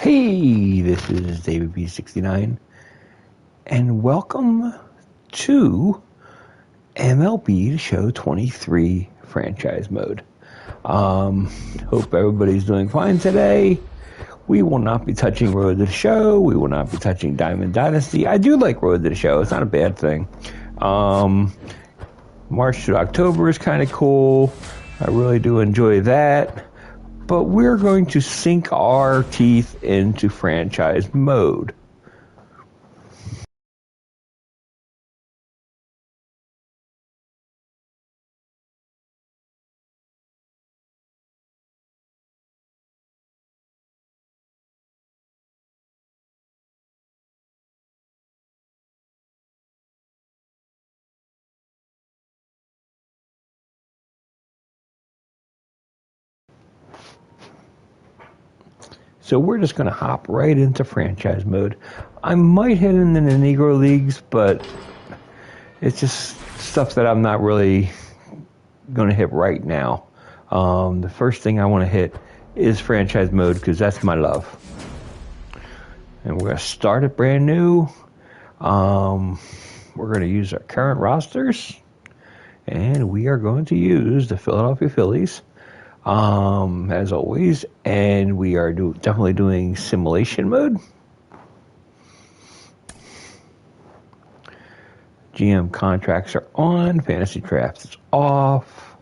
Hey, this is David ps5, and welcome to MLB The Show 23 franchise mode. Hope everybody's doing fine today. We will not be touching Road to the Show. We will not be touching Diamond Dynasty. I do like Road to the Show. It's not a bad thing. March to October is kind of cool. I really do enjoy that. But we're going to sink our teeth into franchise mode. So we're just going to hop right into franchise mode. I might hit in the Negro Leagues, but it's just stuff that I'm not really going to hit right now. The first thing I want to hit is franchise mode because that's my love. And we're going to start it brand new. We're going to use our current rosters. And we are going to use the Philadelphia Phillies. As always, and we are definitely doing simulation mode. GM contracts are on, fantasy drafts is off.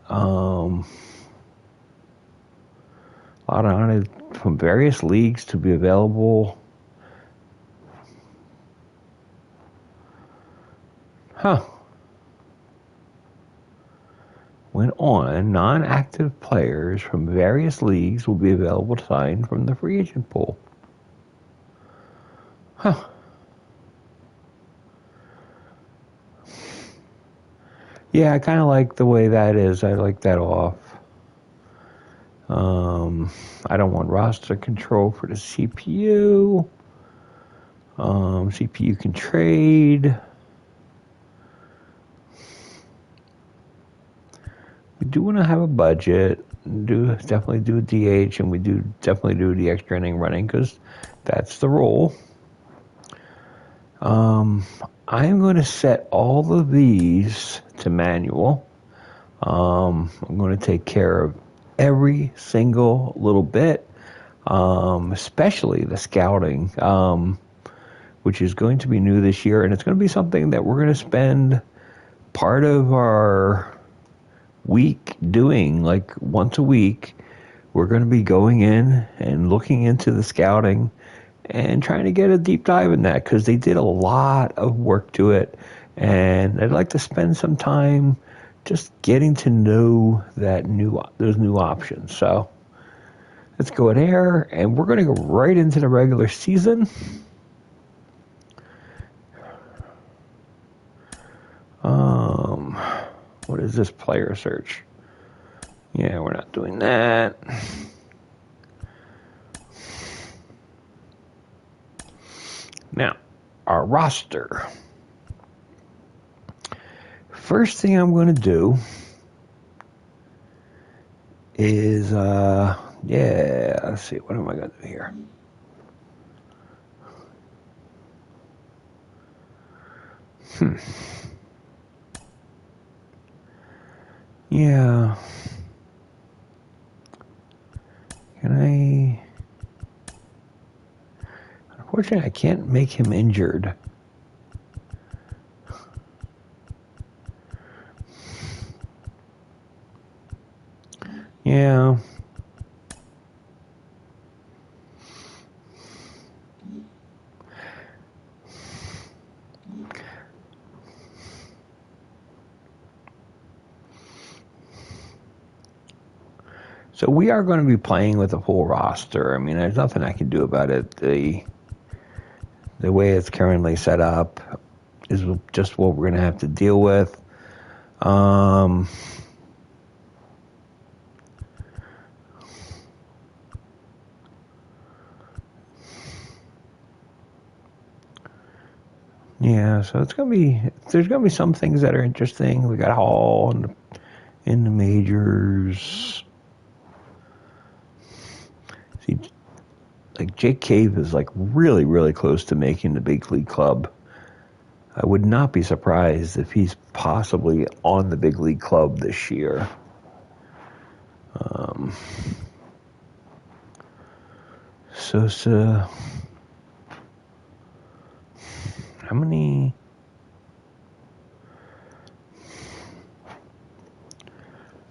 A lot on it from various leagues to be available. When on, non-active players from various leagues will be available to sign from the free agent pool. Yeah, I kind of like the way that is. I like that off. I don't want roster control for the CPU. CPU can trade. We do want to have a budget. Definitely do a DH, and we do definitely do the extra inning running because that's the rule. I'm going to set all of these to manual. I'm going to take care of every single little bit, especially the scouting, which is going to be new this year, and it's going to be something that we're going to spend part of our week doing, like once a week. We're going to be going in and looking into the scouting and trying to get a deep dive in that because they did a lot of work to it, and I'd like to spend some time just getting to know those new options. So let's go there, and we're going to go right into the regular season. What is this player search? Yeah, we're not doing that. Now, our roster. First thing I'm going to do is, let's see, what am I going to do here? Yeah. Unfortunately, I can't make him injured. Yeah. So we are going to be playing with a full roster. I mean, there's nothing I can do about it. The way it's currently set up is just what we're going to have to deal with. Yeah, so there's gonna be some things that are interesting. We got Hall in the majors. See, like Jake Cave is like really, really close to making the big league club. I would not be surprised if he's possibly on the big league club this year. Sosa, how many?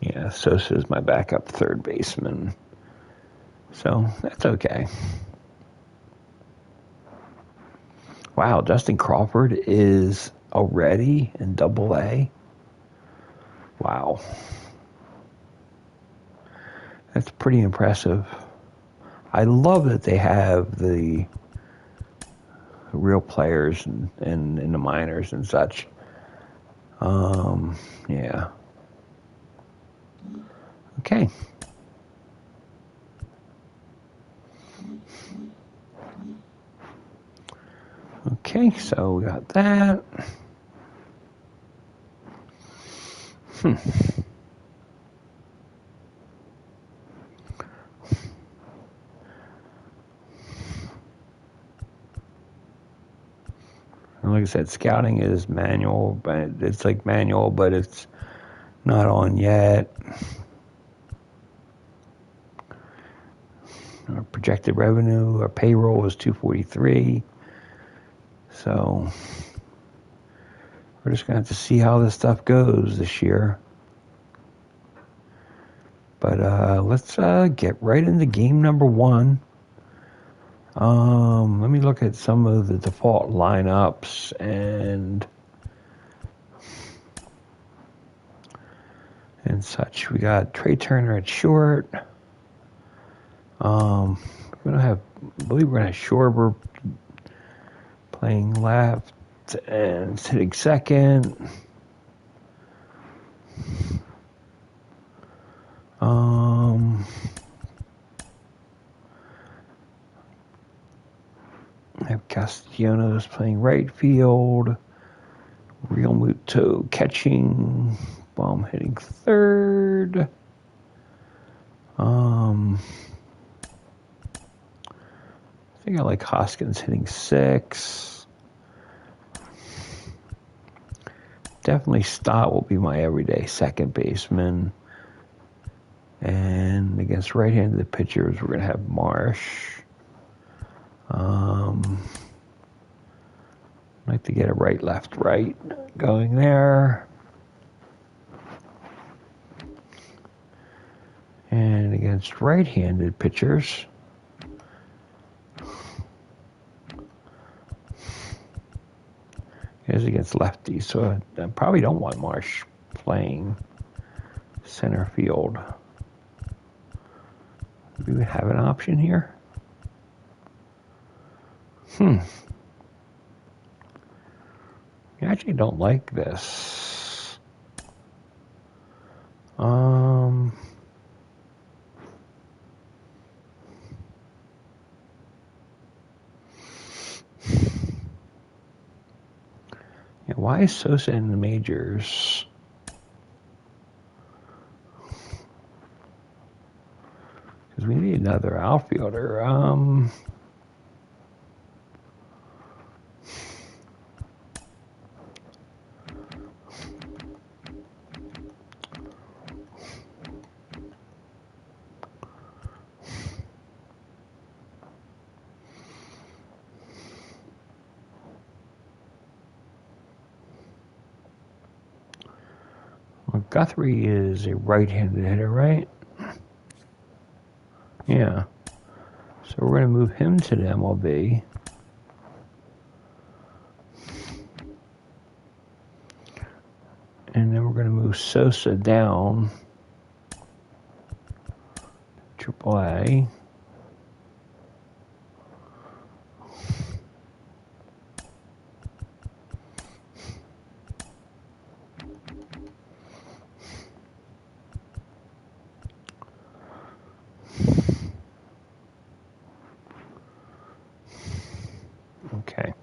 Yeah, Sosa is my backup third baseman, so that's okay. Wow, Justin Crawford is already in Double-A. Wow. That's pretty impressive. I love that they have the real players and in the minors and such. Yeah. Okay. Okay, so we got that. Like I said, scouting is manual, but it's like manual, but it's not on yet. Our projected revenue, our payroll is 243. So we're just gonna have to see how this stuff goes this year. But let's get right into game number 1. Let me look at some of the default lineups and such. We got Trey Turner at short. I believe we're gonna have Schwarber playing left and hitting second. I have Castellanos playing right field. Real Muto catching. Bomb hitting third. I think I like Hoskins hitting 6. Definitely Stott will be my everyday second baseman. And against right-handed pitchers, we're going to have Marsh. I'd like to get a right, left, right going there. And against right-handed pitchers, here's against lefties, so I probably don't want Marsh playing center field. Do we have an option here? I actually don't like this. Yeah, why is Sosa in the majors? Because we need another outfielder. Well, Guthrie is a right-handed hitter, right? Yeah. So we're going to move him to the MLB. And then we're going to move Sosa down. AAA. Okay.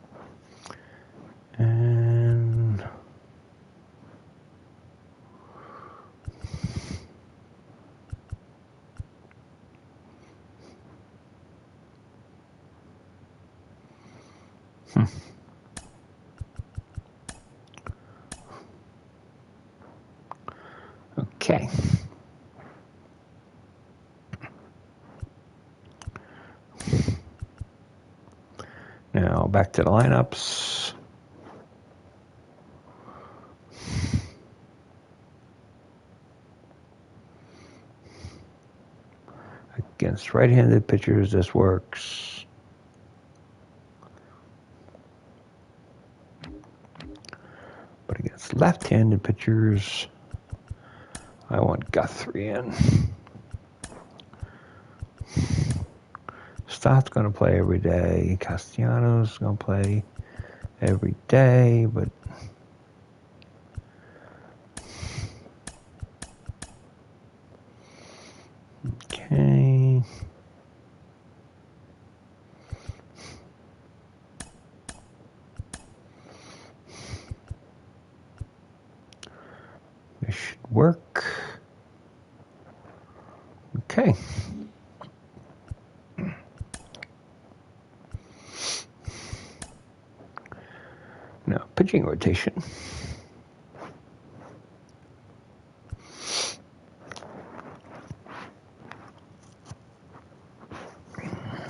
And Okay. Now back to the lineups. Against right-handed pitchers, this works. But against left-handed pitchers, I want Guthrie in. Stott's going to play every day. Castellanos going to play every day, but okay. This should work. Okay. Now, pitching rotation.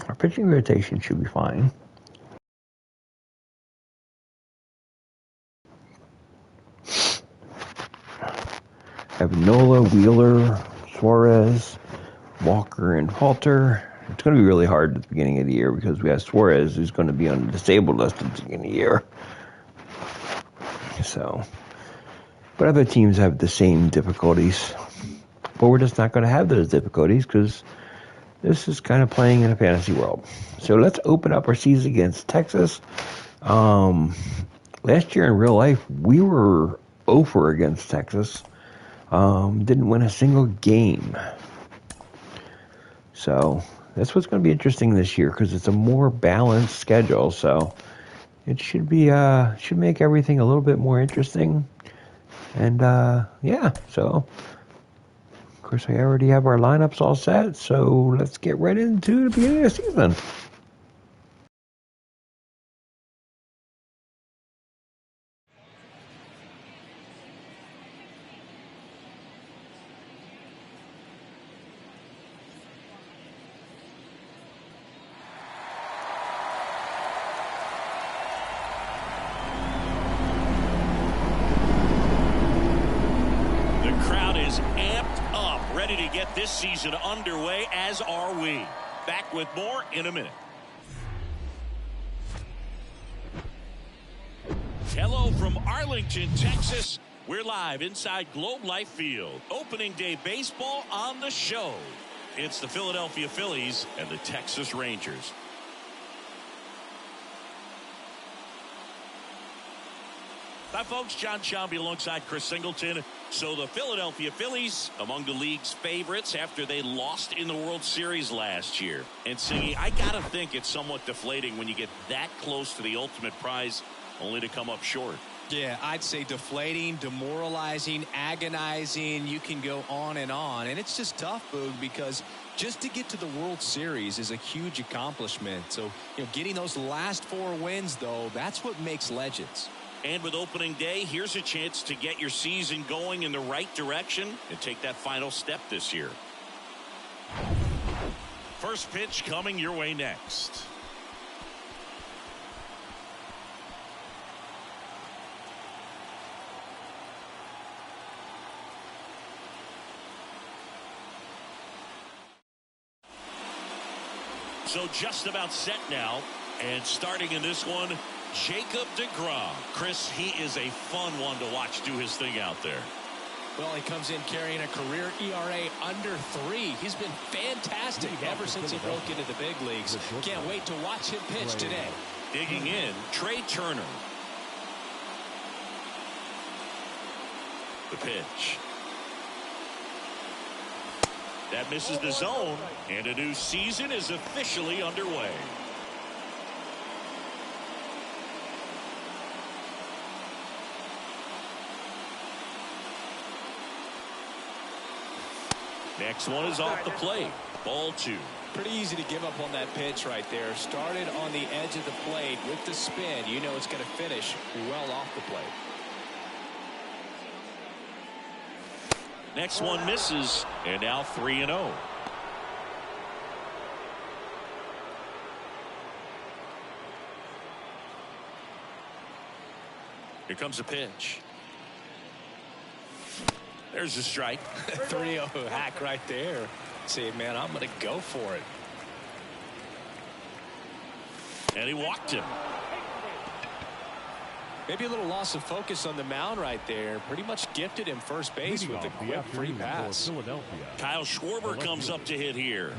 Our pitching rotation should be fine. Have Nola, Wheeler, Suarez, Walker, and Halter. It's going to be really hard at the beginning of the year because we have Suarez, who's going to be on the disabled list at the beginning of the year. So, but other teams have the same difficulties. But we're just not going to have those difficulties because this is kind of playing in a fantasy world. So let's open up our season against Texas. Last year in real life, we were 0-for against Texas. Didn't win a single game. So that's what's going to be interesting this year because it's a more balanced schedule. So it should be should make everything a little bit more interesting. And yeah, so of course I already have our lineups all set. So let's get right into the beginning of the season. To get this season underway, as are we. Back with more in a minute. Hello from Arlington, Texas. We're live inside Globe Life Field. Opening day baseball on the show. It's the Philadelphia Phillies and the Texas Rangers. Hi, folks. John Shambi alongside Chris Singleton. So the Philadelphia Phillies among the league's favorites after they lost in the World Series last year. And Singy, I got to think it's somewhat deflating when you get that close to the ultimate prize only to come up short. Yeah, I'd say deflating, demoralizing, agonizing. You can go on. And it's just tough, Boog, because just to get to the World Series is a huge accomplishment. So, getting those last 4 wins, though, that's what makes legends. And with opening day, here's a chance to get your season going in the right direction and take that final step this year. First pitch coming your way next. So just about set now, and starting in this one, Jacob deGrom. Chris, he is a fun one to watch do his thing out there. Well, he comes in carrying a career ERA under 3. He's been fantastic ever since he broke into the big leagues. Can't wait to watch him pitch today. Digging in, Trey Turner. The pitch. That misses the zone, and a new season is officially underway. Next one is off the plate. Ball 2. Pretty easy to give up on that pitch right there. Started on the edge of the plate with the spin. You know it's going to finish well off the plate. Next one misses, and now 3-0. Here comes a pitch. There's a strike. 3-0 hack right there. Say, man, I'm going to go for it. And he walked him. Maybe a little loss of focus on the mound right there. Pretty much gifted him first base with a quick free pass. Kyle Schwarber comes up to hit here.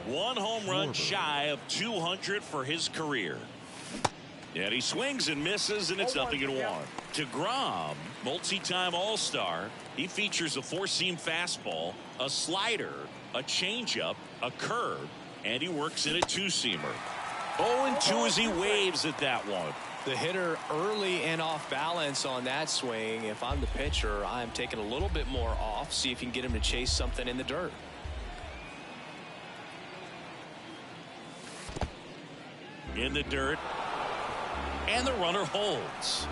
One home run shy of 200 for his career. And he swings and misses, and it's 0-1. DeGrom, multi-time All-Star. He features a four-seam fastball, a slider, a changeup, a curve, and he works in a two-seamer. 0-2 as he waves at that one. The hitter early and off balance on that swing. If I'm the pitcher, I'm taking a little bit more off, see if you can get him to chase something in the dirt. In the dirt. And the runner holds.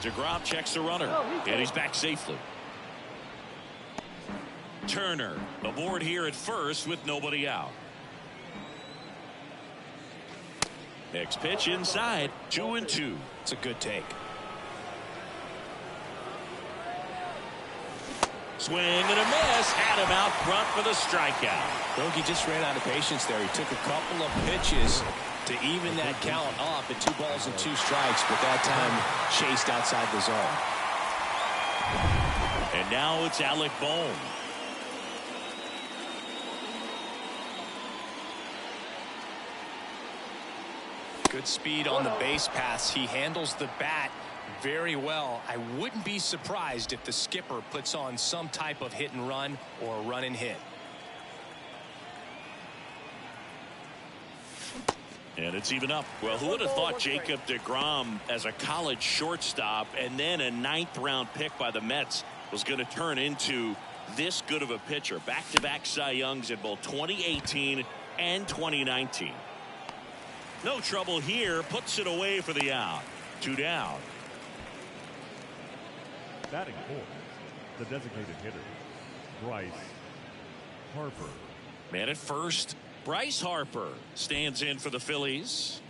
DeGrom checks the runner, and he's back safely. Turner aboard here at first with nobody out. Next pitch inside, 2-2. It's a good take. Swing and a miss. Had him out front for the strikeout. Bogey just ran out of patience there. He took a couple of pitches to even that count up at 2 balls and 2 strikes, but that time chased outside the zone. And now it's Alec Bohm. Good speed on the base pass. He handles the bat very well. I wouldn't be surprised if the skipper puts on some type of hit and run or a run and hit. And it's even up. Well, who would have thought Jacob deGrom as a college shortstop and then a 9th-round pick by the Mets was going to turn into this good of a pitcher? Back-to-back Cy Youngs in both 2018 and 2019. No trouble here. Puts it away for the out. 2 down. Batting fourth, the designated hitter, Bryce Harper. Man at first, Bryce Harper stands in for the Phillies.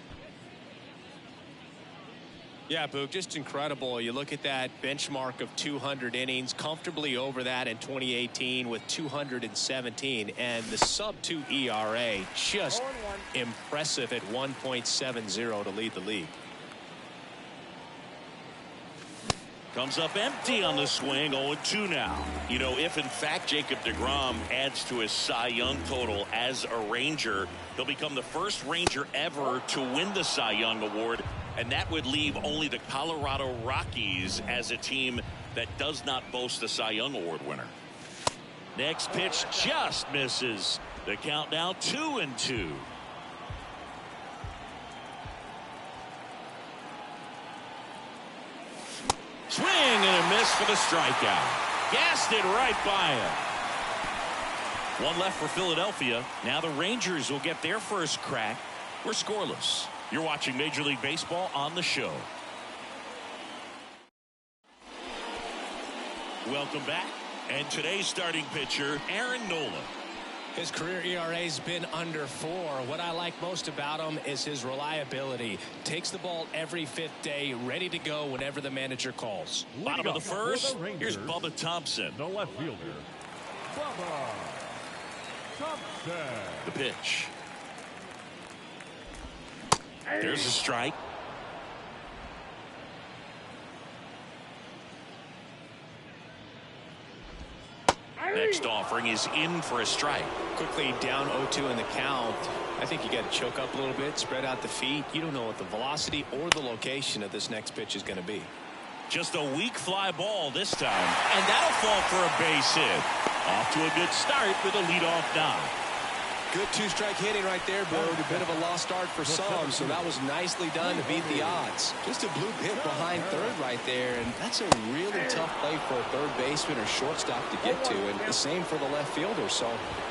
Yeah, Boog, just incredible. You look at that benchmark of 200 innings, comfortably over that in 2018 with 217, and the sub-2 ERA just impressive at 1.70 to lead the league. Comes up empty on the swing. 0-2 now. You know, if in fact Jacob deGrom adds to his Cy Young total as a Ranger, he'll become the first Ranger ever to win the Cy Young Award, and that would leave only the Colorado Rockies as a team that does not boast a Cy Young Award winner. Next pitch just misses. The count now 2-2. Swing and a miss for the strikeout. Gassed it right by him. One left for Philadelphia. Now the Rangers will get their first crack. We're scoreless. You're watching Major League Baseball on the show. Welcome back. And today's starting pitcher, Aaron Nola. His career ERA's been under 4. What I like most about him is his reliability. Takes the ball every 5th day, ready to go whenever the manager calls. Bottom of the first, here's Bubba Thompson. The left fielder, Bubba Thompson. The pitch. There's a strike. Next offering is in for a strike. Quickly down 0-2 in the count. I think you got to choke up a little bit, spread out the feet. You don't know what the velocity or the location of this next pitch is going to be. Just a weak fly ball this time, and that'll fall for a base hit. Off to a good start with a leadoff knock. Good two-strike hitting right there, Boog. A bit of a lost start for some, so that was nicely done to beat the odds. Just a bloop hit behind third right there, and that's a really tough play for a third baseman or shortstop to get to, and the same for the left fielder. So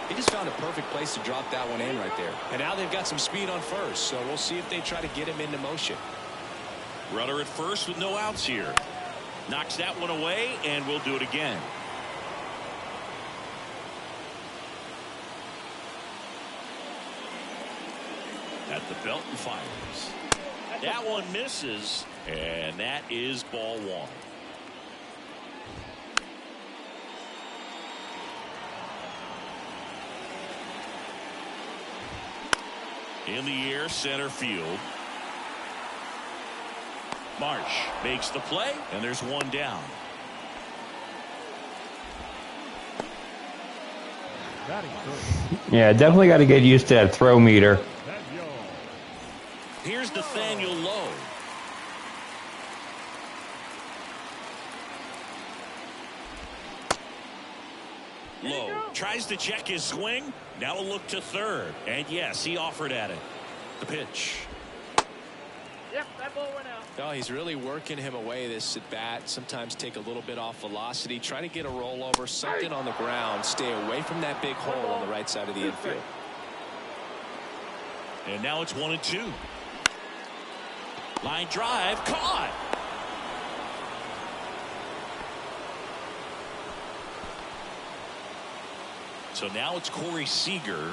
he just found a perfect place to drop that one in right there. And now they've got some speed on first, so we'll see if they try to get him into motion. Runner at first with no outs here. Knocks that one away, and we'll do it again. At the belt and fires. That one misses, and that is ball one. In the air, center field. Marsh makes the play, and there's one down. Yeah, definitely got to get used to that throw meter. Here's Nathaniel Lowe. Lowe tries to check his swing. Now a look to third. And yes, he offered at it. The pitch. Yep, that ball went out. Oh, he's really working him away this at bat. Sometimes take a little bit off velocity. Try to get a rollover, something on the ground. Stay away from that big hole on the right side of the infield. And now it's 1-2. Line drive caught. So now it's Corey Seager.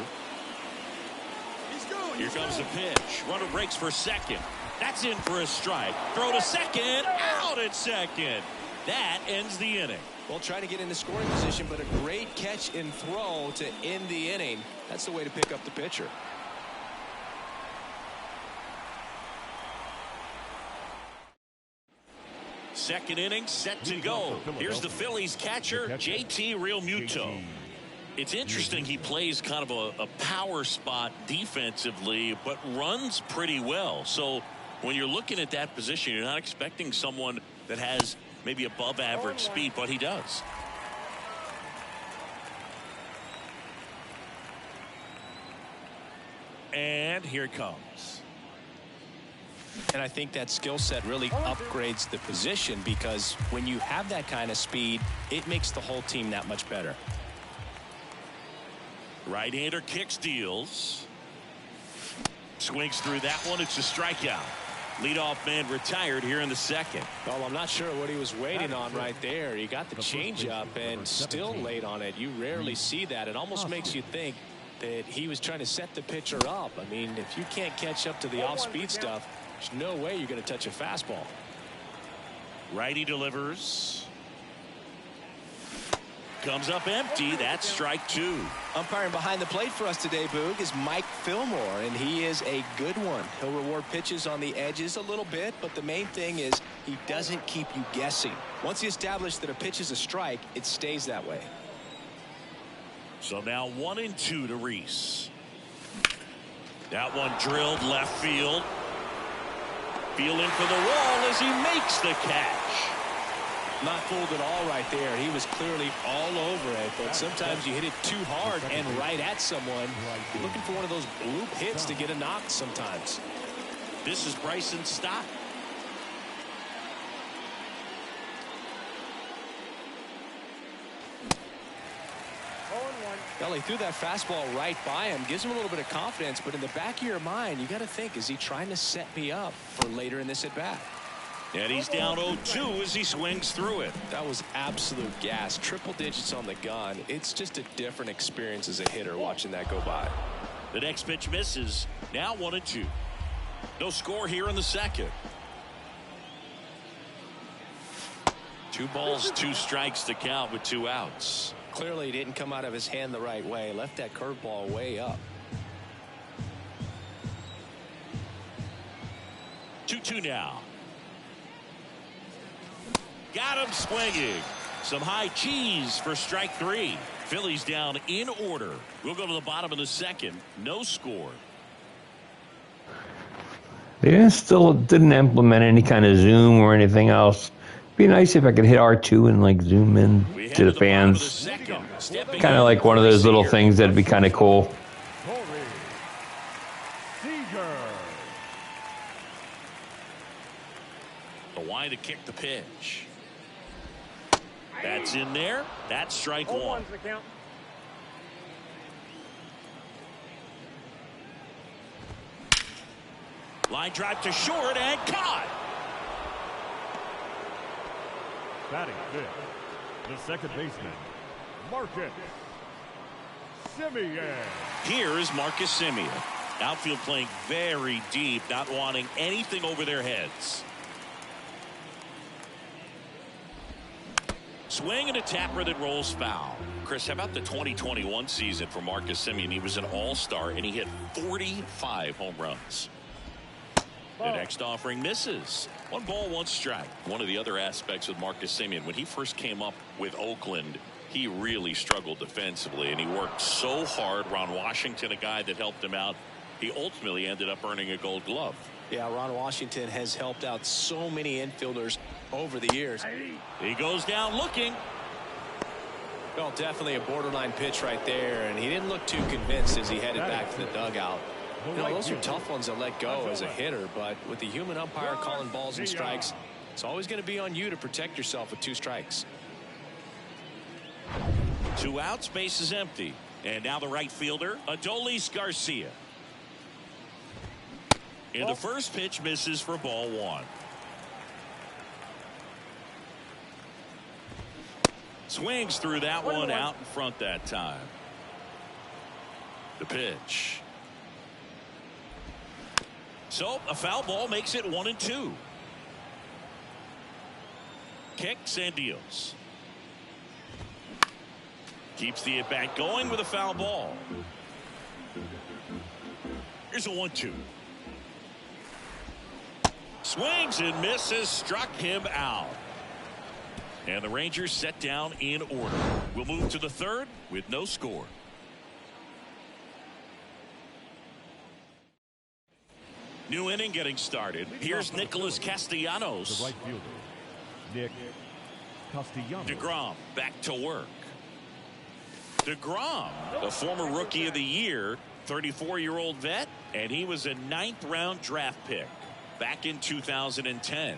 Here comes the pitch. Runner breaks for second. That's in for a strike. Throw to second. Out at second. That ends the inning. Well, trying to get into scoring position, but a great catch and throw to end the inning. That's the way to pick up the pitcher. Second inning set to go. Here's the Phillies catcher, JT Realmuto. It's interesting, he plays kind of a power spot defensively, but runs pretty well. So when you're looking at that position, you're not expecting someone that has maybe above average speed, but he does. And here it comes. And I think that skill set really upgrades the position, because when you have that kind of speed, it makes the whole team that much better. Right-hander kicks, deals. Swings through that one. It's a strikeout. Leadoff man retired here in the second. Well, I'm not sure what he was waiting on right there. He got the changeup and still late on it. You rarely see that. It almost makes you think that he was trying to set the pitcher up. I mean, if you can't catch up to the off-speed stuff, there's no way you're going to touch a fastball. Righty delivers. Comes up empty. That's strike two. Umpiring behind the plate for us today, Boog, is Mike Fillmore, and he is a good one. He'll reward pitches on the edges a little bit, but the main thing is he doesn't keep you guessing. Once you establish that a pitch is a strike, it stays that way. So now 1-2 to Reese. That one drilled left field. Feeling for the wall as he makes the catch. Not fooled at all right there. He was clearly all over it, but sometimes you hit it too hard and right at someone. You're looking for one of those bloop hits to get a knock sometimes. This is Bryson Stott. Well, he threw that fastball right by him. Gives him a little bit of confidence, but in the back of your mind, you got to think, is he trying to set me up for later in this at-bat? And he's down 0-2 as he swings through it. That was absolute gas. Triple digits on the gun. It's just a different experience as a hitter watching that go by. The next pitch misses. Now 1-2. No score here in the second. 2 balls, 2 strikes to count with 2 outs. Clearly he didn't come out of his hand the right way. Left that curveball way up. 2-2 now. Got him swinging. Some high cheese for strike 3. Phillies down in order. We'll go to the bottom of the second. No score. They didn't implement any kind of zoom or anything else. Be nice if I could hit R2 and like zoom in to the fans. Kind of like one of those little things that'd be kind of cool. trying to kick the pitch. That's in there. That's strike one. The count. Line drive to short and caught. Batting fifth, the second baseman, Marcus Semien. Here is Marcus Semien. Outfield playing very deep, not wanting anything over their heads. Swing and a tapper that rolls foul. Chris, how about the 2021 season for Marcus Semien? He was an all-star and he hit 45 home runs. The next offering misses. 1 ball, 1 strike. One of the other aspects with Marcus Semien, when he first came up with Oakland, he really struggled defensively, and he worked so hard. Ron Washington, a guy that helped him out, he ultimately ended up earning a Gold Glove. Yeah, Ron Washington has helped out so many infielders over the years. He goes down looking. Well, definitely a borderline pitch right there, and he didn't look too convinced as he headed back to the dugout. You know, those are tough ones to let go as a hitter, but with the human umpire calling balls and strikes, it's always going to be on you to protect yourself with 2 strikes. 2 outs, base is empty. And now the right fielder, Adolis Garcia. And the first pitch misses for ball 1. Swings through that one out in front that time. The pitch. So a foul ball makes it 1-2. Kicks and deals. Keeps the at bat going with a foul ball. Here's a 1-2. Swings and misses, struck him out. And the Rangers set down in order. We'll move to the third with no score. New inning getting started. Here's Nicholas Castellanos. The right fielder, Nick Castellanos. DeGrom back to work. DeGrom, the former Rookie of the Year, 34-year-old vet, and he was a 9th-round draft pick back in 2010.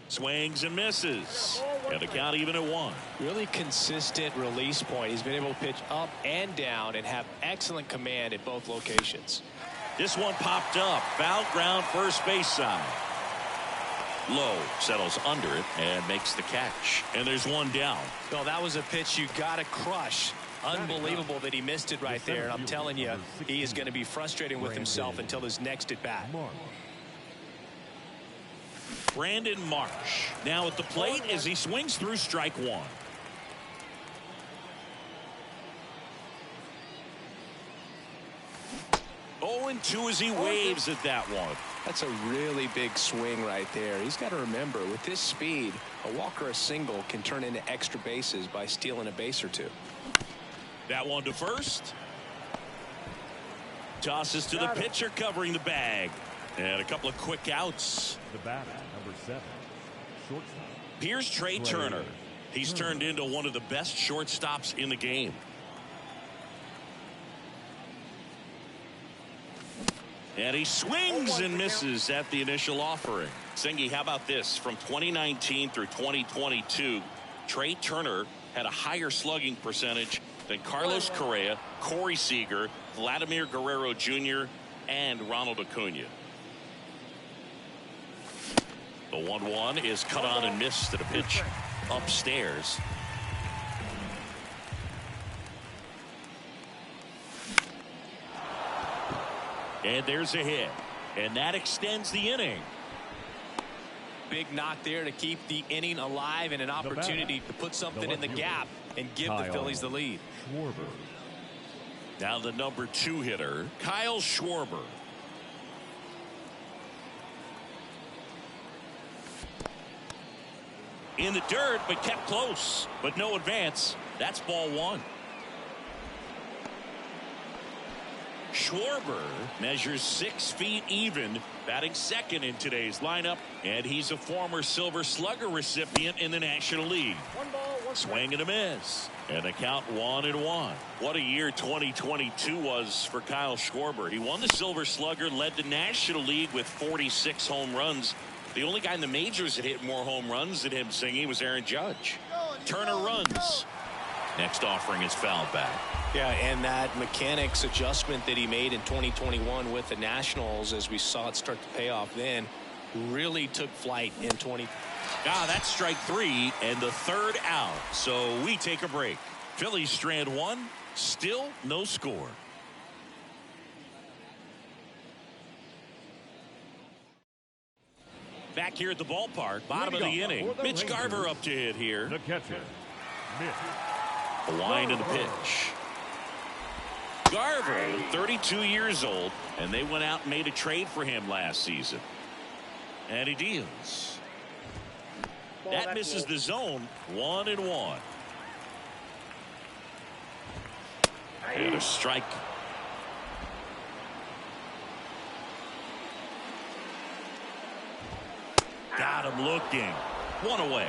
Swings and misses. And the count even at 1. Really consistent release point. He's been able to pitch up and down and have excellent command at both locations. This one popped up. Foul ground, first base side. Low settles under it and makes the catch. And there's 1 down. Well, that was a pitch you got to crush. Unbelievable that he missed it right there. I'm telling you, he is going to be frustrated with himself until his next at bat. Brandon Marsh now at the plate as he swings through strike 1. Oh, and 2 as he waves at that one. That's a really big swing right there. He's got to remember, with this speed, a walk or a single can turn into extra bases by stealing a base or 2. That one to first. Tosses to the pitcher covering the bag. And a couple of quick outs. The batter, number 7, shortstop. Here's Trey Turner. He's turned into one of the best shortstops in the game. And he swings and misses at the initial offering. Singy, how about this? From 2019 through 2022, Trey Turner had a higher slugging percentage than Carlos Correa, Corey Seager, Vladimir Guerrero Jr., and Ronald Acuna. The 1-1 is cut on and missed at a pitch upstairs. And there's a hit. And that extends the inning. Big knock there to keep the inning alive and an opportunity to put something in the gap and give the Phillies the lead. Schwarber. Now the number 2 hitter, Kyle Schwarber. In the dirt, but kept close. But no advance. That's ball 1. Schwarber measures 6 feet even, batting second in today's lineup, and he's a former Silver Slugger recipient in the National League. 1 ball, 1 Swing and a miss. And the count 1-1. What a year 2022 was for Kyle Schwarber. He won the Silver Slugger, led the National League with 46 home runs. The only guy in the majors that hit more home runs than him, singing, was Aaron Judge. Turner runs. Next offering is fouled back. Yeah, and that mechanics adjustment that he made in 2021 with the Nationals, as we saw it start to pay off then, really took flight in 20. That's strike 3 and the third out. So we take a break. Phillies strand 1, still no score. Back here at the ballpark, bottom of the inning. Mitch Garver up to hit here. The catcher, Mitch. A line and a pitch. Garver, 32 years old, and they went out and made a trade for him last season. And he deals. That misses the zone. 1-1. And a strike. Got him looking. One away.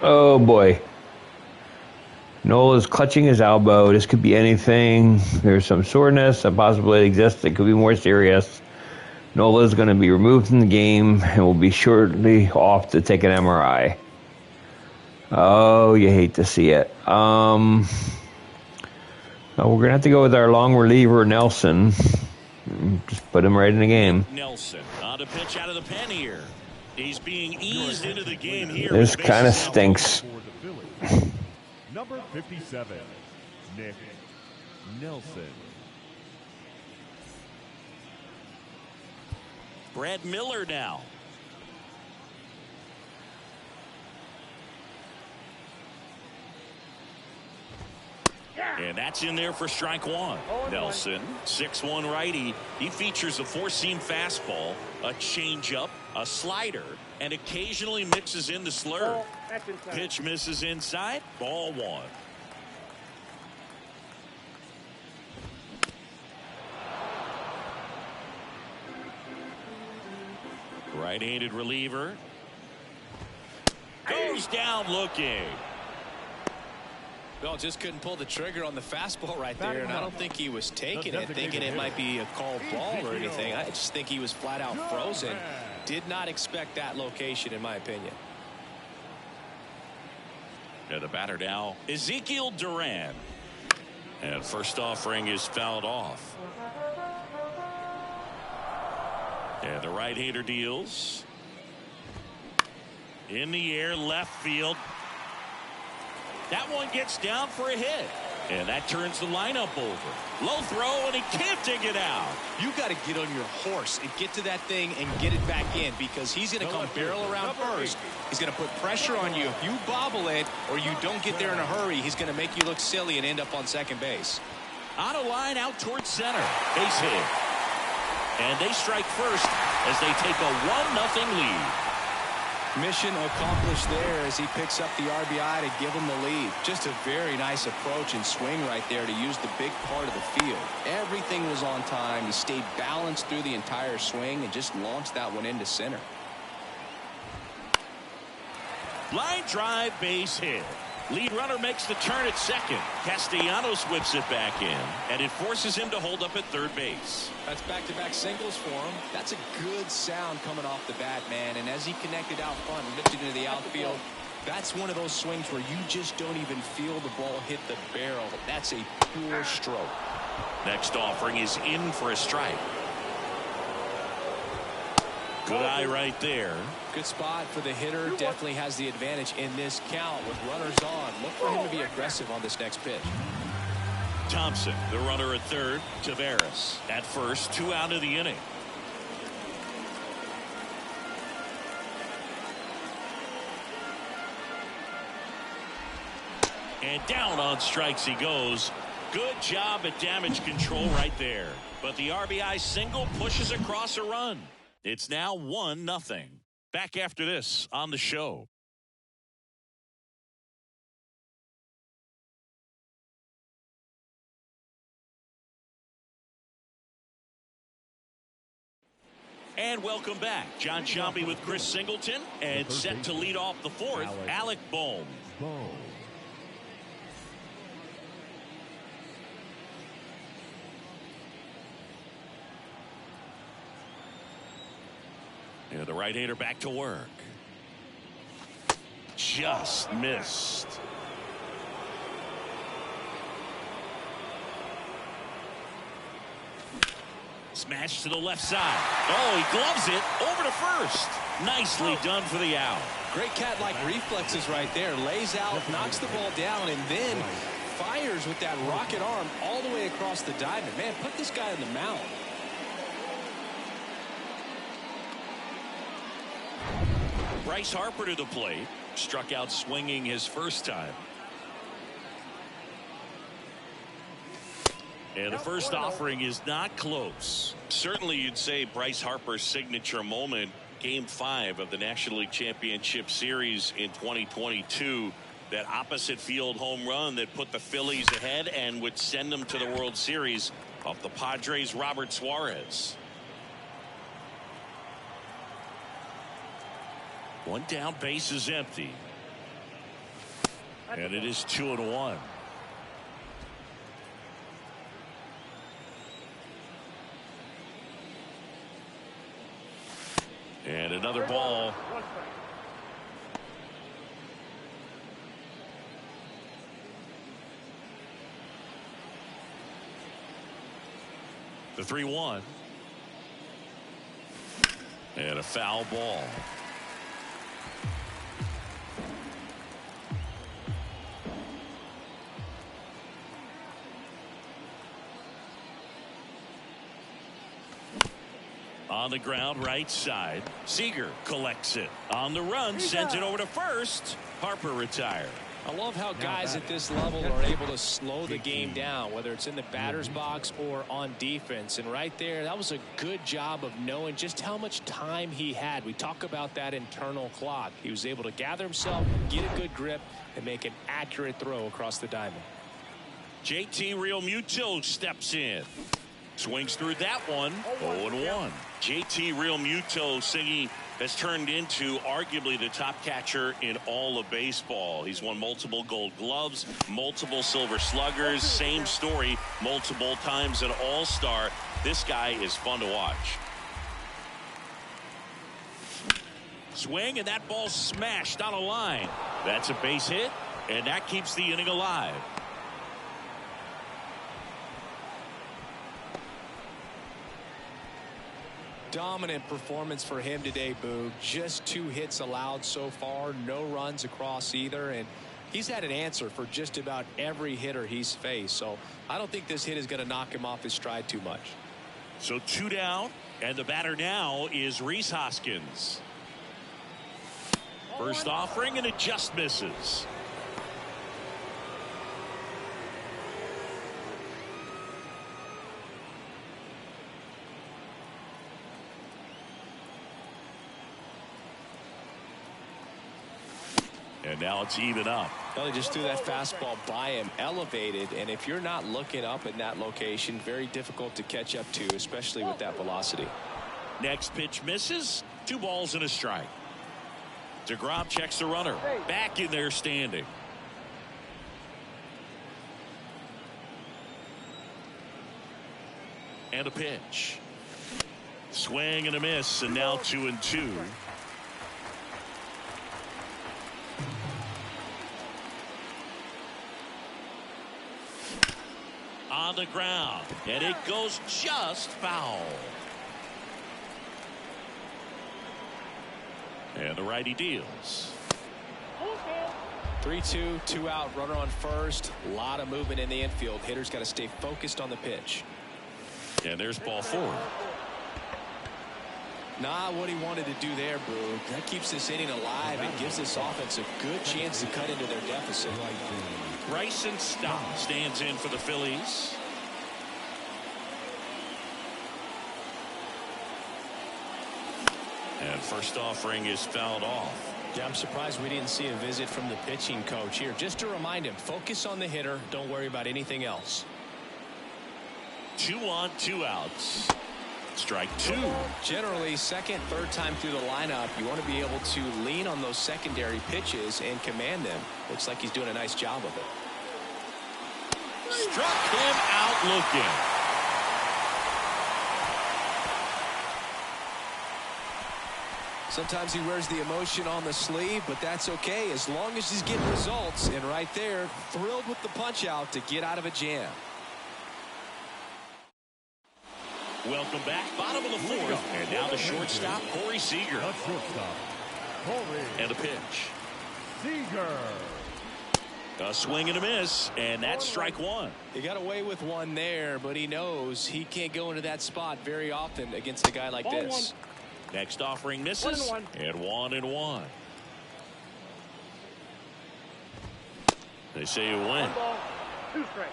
Oh boy. Nola's clutching his elbow. This could be anything. There's some soreness. A possibility exists. It could be more serious. Nola's going to be removed from the game and will be shortly off to take an MRI. Oh, you hate to see it. We're going to have to go with our long reliever, Nelson. Just put him right in the game. Nelson on a pitch out of the pen here. He's being eased into the game here. This kind of stinks. Number 57, Nick Nelson. Brad Miller now. And that's in there for strike 1. Nelson, 6'1" righty. He features a four-seam fastball, a changeup, a slider, and occasionally mixes in the slurve. Pitch misses inside. Ball 1. Right-handed reliever. Goes down looking. Well, just couldn't pull the trigger on the fastball right there, and I don't think he was taking it, thinking it might be a called ball or anything. I just think he was flat out frozen. Did not expect that location, in my opinion. And the batter now, Ezekiel Duran. And first offering is fouled off. And the right-hander deals. In the air, left field. That one gets down for a hit. And that turns the lineup over. Low throw, and he can't dig it out. You got to get on your horse and get to that thing and get it back in, because he's going to come barrel around first. He's going to put pressure on you. If you bobble it or you don't get there in a hurry, he's going to make you look silly and end up on second base. On a line out towards center. Base hit. And they strike first as they take a 1-0 lead. Mission accomplished there as he picks up the RBI to give him the lead. Just a very nice approach and swing right there to use the big part of the field. Everything was on time. He stayed balanced through the entire swing and just launched that one into center. Line drive, base hit. Lead runner makes the turn at second. Castellanos whips it back in, and it forces him to hold up at third base. That's back-to-back singles for him. That's a good sound coming off the bat, man. And as he connected out front and lifted into the outfield, that's one of those swings where you just don't even feel the ball hit the barrel. That's a pure stroke. Next offering is in for a strike. Good eye right there. Good spot for the hitter. Definitely has the advantage in this count with runners on. Look for him to be aggressive on this next pitch. Thompson, the runner at third. Taveras at first. 2 out of the inning. And down on strikes he goes. Good job at damage control right there. But the RBI single pushes across a run. It's now 1-0. Back after this on the show. And welcome back. John Sciambi with Chris Singleton. And set to lead off the fourth, Alec Bohm. Yeah, the right-hander back to work. Just missed. Smash to the left side. Oh, he gloves it over to first. Nicely done for the out. Great cat-like reflexes right there. Lays out, knocks the ball down, and then fires with that rocket arm all the way across the diamond. Man, put this guy on the mound. Bryce Harper to the plate. Struck out swinging his first time. And the first offering is not close. Certainly you'd say Bryce Harper's signature moment, Game 5 of the National League Championship Series in 2022. That opposite field home run that put the Phillies ahead and would send them to the World Series off the Padres' Robert Suarez. One down, base is empty. And it is 2-1. And another ball. The 3-1. And a foul ball. On the ground, right side. Seager collects it. On the run, sends it over to first. Harper retired. I love how guys at this level are able to slow the game down, whether it's in the batter's box or on defense. And right there, that was a good job of knowing just how much time he had. We talk about that internal clock. He was able to gather himself, get a good grip, and make an accurate throw across the diamond. JT Realmuto steps in. Swings through that one. 0-1. JT Realmuto singing has turned into arguably the top catcher in all of baseball. He's won multiple Gold Gloves, multiple Silver Sluggers. Same story, multiple times an All-Star. This guy is fun to watch. Swing, and that ball smashed on a line. That's a base hit, and that keeps the inning alive. Dominant performance for him today, Boog. Just 2 hits allowed so far, no runs across either, and he's had an answer for just about every hitter he's faced. So I don't think this hit is going to knock him off his stride too much. So 2 down, and the batter now is Rhys Hoskins. First offering, and it just misses. And now it's even up. Well, he just threw that fastball by him, elevated, and if you're not looking up in that location, very difficult to catch up to, especially with that velocity. Next pitch misses. 2 balls and a strike. DeGrom checks the runner. Back in there standing. And a pitch. Swing and a miss, and now 2-2. On the ground, and it goes just foul. And the righty deals. 3-2, 2 out, runner on first. A lot of movement in the infield. Hitter's got to stay focused on the pitch. And there's ball 4. Not what he wanted to do there, Boog. That keeps this inning alive and gives this offense a good chance to cut into their deficit. Bryson Stott stands in for the Phillies. And first offering is fouled off. Yeah, I'm surprised we didn't see a visit from the pitching coach here. Just to remind him, focus on the hitter. Don't worry about anything else. 2 on, 2 outs. Strike two. Generally, second, third time through the lineup, you want to be able to lean on those secondary pitches and command them. Looks like he's doing a nice job of it. Struck him out looking. Sometimes he wears the emotion on the sleeve, but that's okay as long as he's getting results. And right there, thrilled with the punch out to get out of a jam. Welcome back, bottom of the fourth, and now the shortstop, Corey Seager. The shortstop, Corey. And a pitch. Seager. A swing and a miss, and that's strike one. He got away with one there, but he knows he can't go into that spot very often against a guy like this. Next offering misses, and 1-1. They say you win. 1 ball, 2 strikes.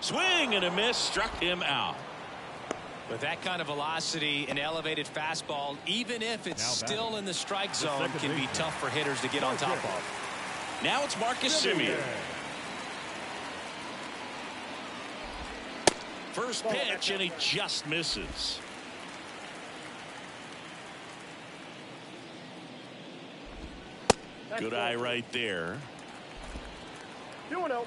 Swing and a miss, struck him out. With that kind of velocity, an elevated fastball, even if it's still in the strike zone, can be tough for hitters to get on top of. Now it's Marcus Semien. First pitch, and he just misses. Good eye right there. 2-0.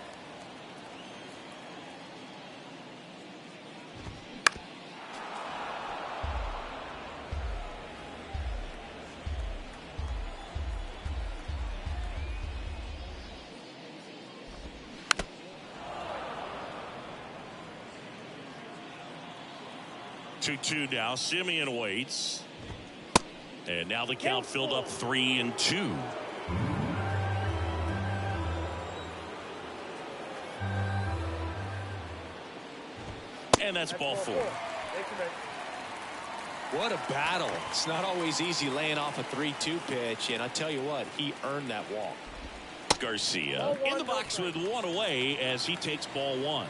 Two now. Semien waits. And now the count filled up 3-2. And that's ball 4. What a battle. It's not always easy laying off a 3-2 pitch, and I tell you what, he earned that walk. Garcia in the box with one away as he takes ball 1.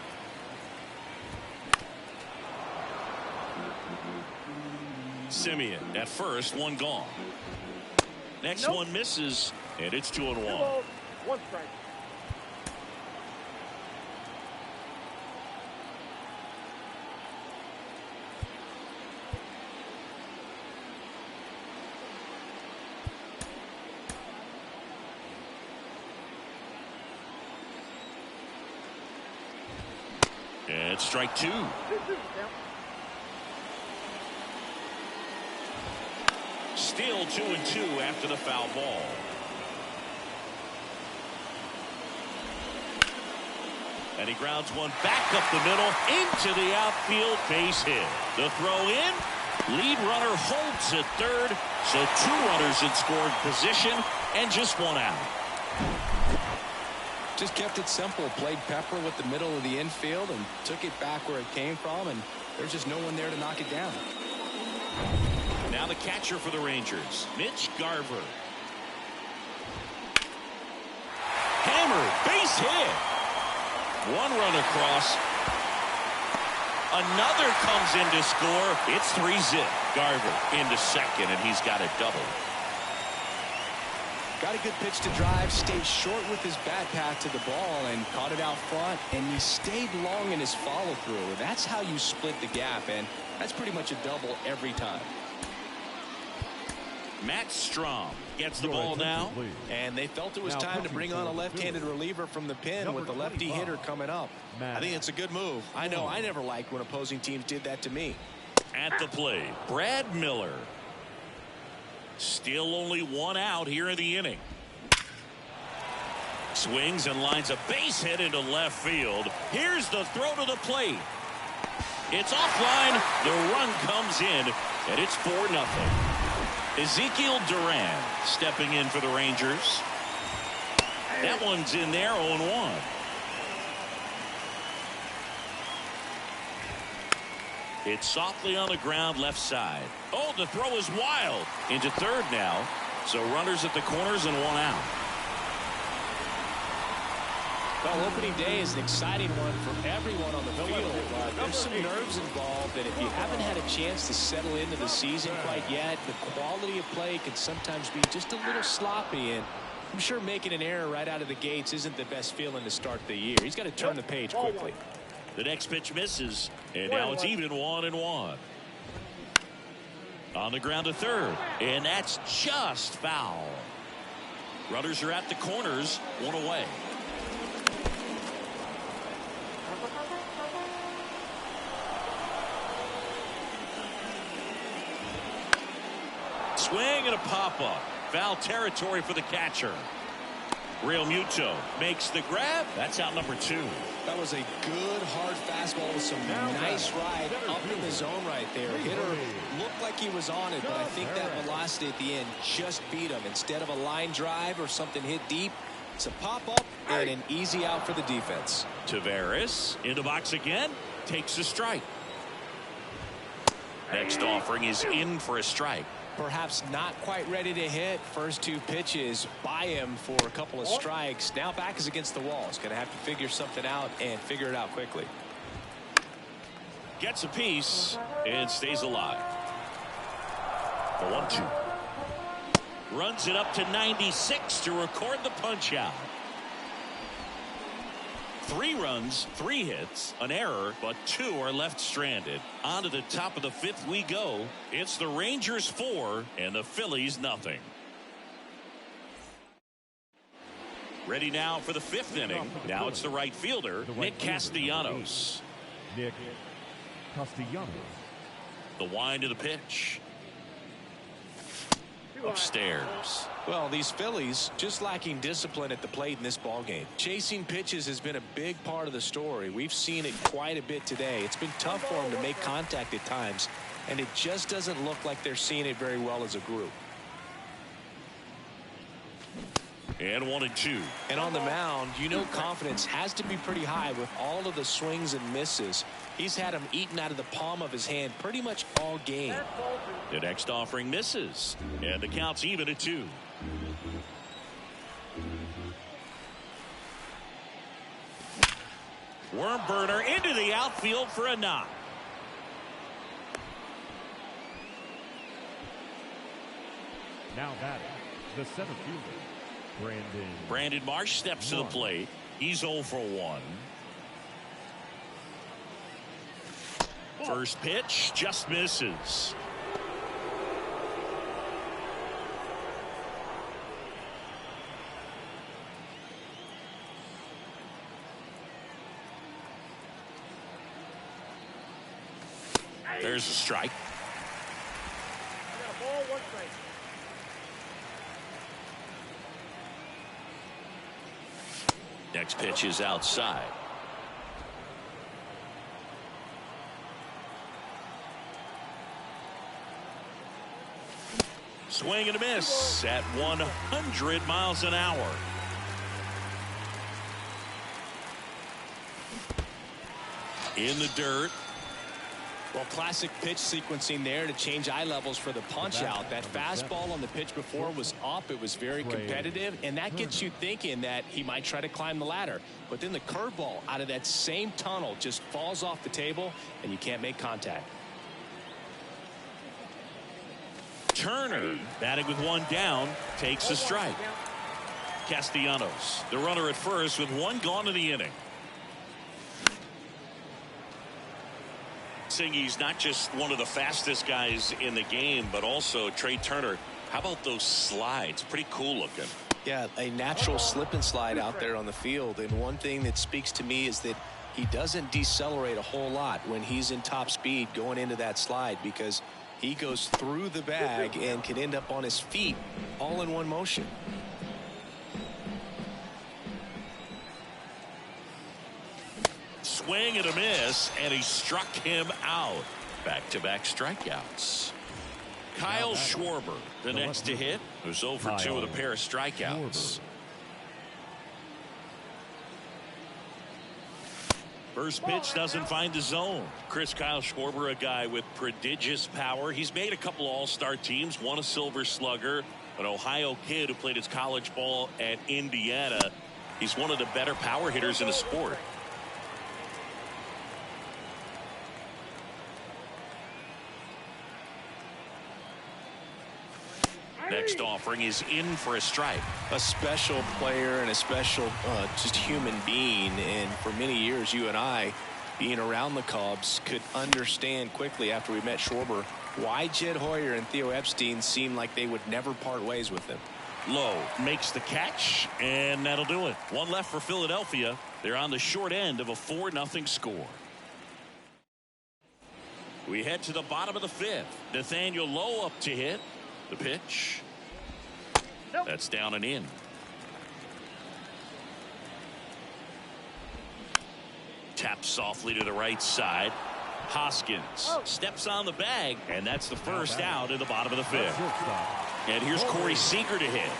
Semien at first, one gone. Next one misses, and it's 2-1. 1 strike. And strike 2. 2-2 count. Still 2-2 after the foul ball. And he grounds one back up the middle into the outfield, base hit. The throw in. Lead runner holds at third. So 2 runners in scoring position and just 1 out. Just kept it simple. Played pepper with the middle of the infield and took it back where it came from, and there's just no one there to knock it down. Now the catcher for the Rangers, Mitch Garver. Hammered, base hit. 1 run across. Another comes in to score. It's 3-zip. Garver into second, and he's got a double. Got a good pitch to drive, stayed short with his bat path to the ball and caught it out front, and he stayed long in his follow-through. That's how you split the gap, and that's pretty much a double every time. Matt Strom gets the ball now. And they felt it was time to bring on a left-handed reliever from the pen with the lefty hitter coming up. I think it's a good move. I know I never liked when opposing teams did that to me. At the plate, Brad Miller. Still only 1 out here in the inning. Swings and lines a base hit into left field. Here's the throw to the plate. It's offline. The run comes in, and it's 4-0. Ezekiel Duran stepping in for the Rangers. That one's in there, 0-1. It's softly on the ground left side. Oh, the throw is wild. Into third now. So runners at the corners and 1 out. Well, opening day is an exciting one for everyone on the field. There's some nerves involved, and if you haven't had a chance to settle into the season quite yet, the quality of play can sometimes be just a little sloppy, and I'm sure making an error right out of the gates isn't the best feeling to start the year. He's got to turn the page quickly. The next pitch misses, and now it's even 1-1. On the ground to third, and that's just foul. Runners are at the corners, one away. Swing and a pop-up. Foul territory for the catcher. Real Muto makes the grab. That's out number 2. That was a good hard fastball with some nice ride up in the zone right there. Hitter looked like he was on it, but I think that velocity at the end just beat him. Instead of a line drive or something hit deep, it's a pop-up and an easy out for the defense. Tavares in the box again, takes a strike. Next offering is in for a strike. Perhaps not quite ready to hit. First 2 pitches by him for a couple of strikes. Now back is against the wall. He's going to have to figure something out and figure it out quickly. Gets a piece and stays alive. The 1-2. Runs it up to 96 to record the punch out. 3 runs, 3 hits, an error, but 2 are left stranded. On to the top of the 5th we go. It's the Rangers 4 and the Phillies nothing. Ready now for the 5th inning. Now it's the right fielder, Nick Castellanos. Nick Castellanos. The wind of the pitch. Upstairs. Well, these Phillies just lacking discipline at the plate in this ballgame. Chasing pitches has been a big part of the story. We've seen it quite a bit today. It's been tough for them to make contact at times, and it just doesn't look like they're seeing it very well as a group. And 1-2. And on the mound, you know confidence has to be pretty high with all of the swings and misses. He's had them eaten out of the palm of his hand pretty much all game. The next offering misses, and the count's even at 2. Worm burner into the outfield for a knock. Now batting, the center fielder, Brandon Marsh steps to the plate. He's 0 for 1. First pitch just misses. There's a strike. Ball, 1 strike. Next pitch is outside. Swing and a miss at 100 miles an hour. In the dirt. Well, classic pitch sequencing there to change eye levels for the punch out. That fastball on the pitch before was up. It was very competitive, and that gets you thinking that he might try to climb the ladder. But then the curveball out of that same tunnel just falls off the table, and you can't make contact. Turner, batting with 1 down, takes a strike. Castellanos, the runner at first with 1 gone in the inning. He's not just one of the fastest guys in the game, but also Trey Turner. How about those slides? Pretty cool looking. Yeah, a natural slip and slide out there on the field. And one thing that speaks to me is that he doesn't decelerate a whole lot when he's in top speed going into that slide, because he goes through the bag and can end up on his feet all in one motion. Swing and a miss, and he struck him out. Back-to-back strikeouts. Kyle Schwarber, the next to hit, who's 0 for 2 with a pair of strikeouts. First pitch doesn't find the zone. Kyle Schwarber, a guy with prodigious power. He's made a couple all-star teams, won a Silver Slugger, an Ohio kid who played his college ball at Indiana. He's one of the better power hitters in the sport. Next offering is in for a strike. A special player and a special just human being. And for many years, you and I, being around the Cubs, could understand quickly after we met Schwarber why Jed Hoyer and Theo Epstein seemed like they would never part ways with him. Lowe makes the catch, and that'll do it. One left for Philadelphia. They're on the short end of a 4-0 score. We head to the bottom of the 5th. Nathaniel Lowe up to hit. The pitch. That's down and in. Taps softly to the right side. Hoskins steps on the bag, and that's the first out in the bottom of the 5th. And here's Corey Seager to hit.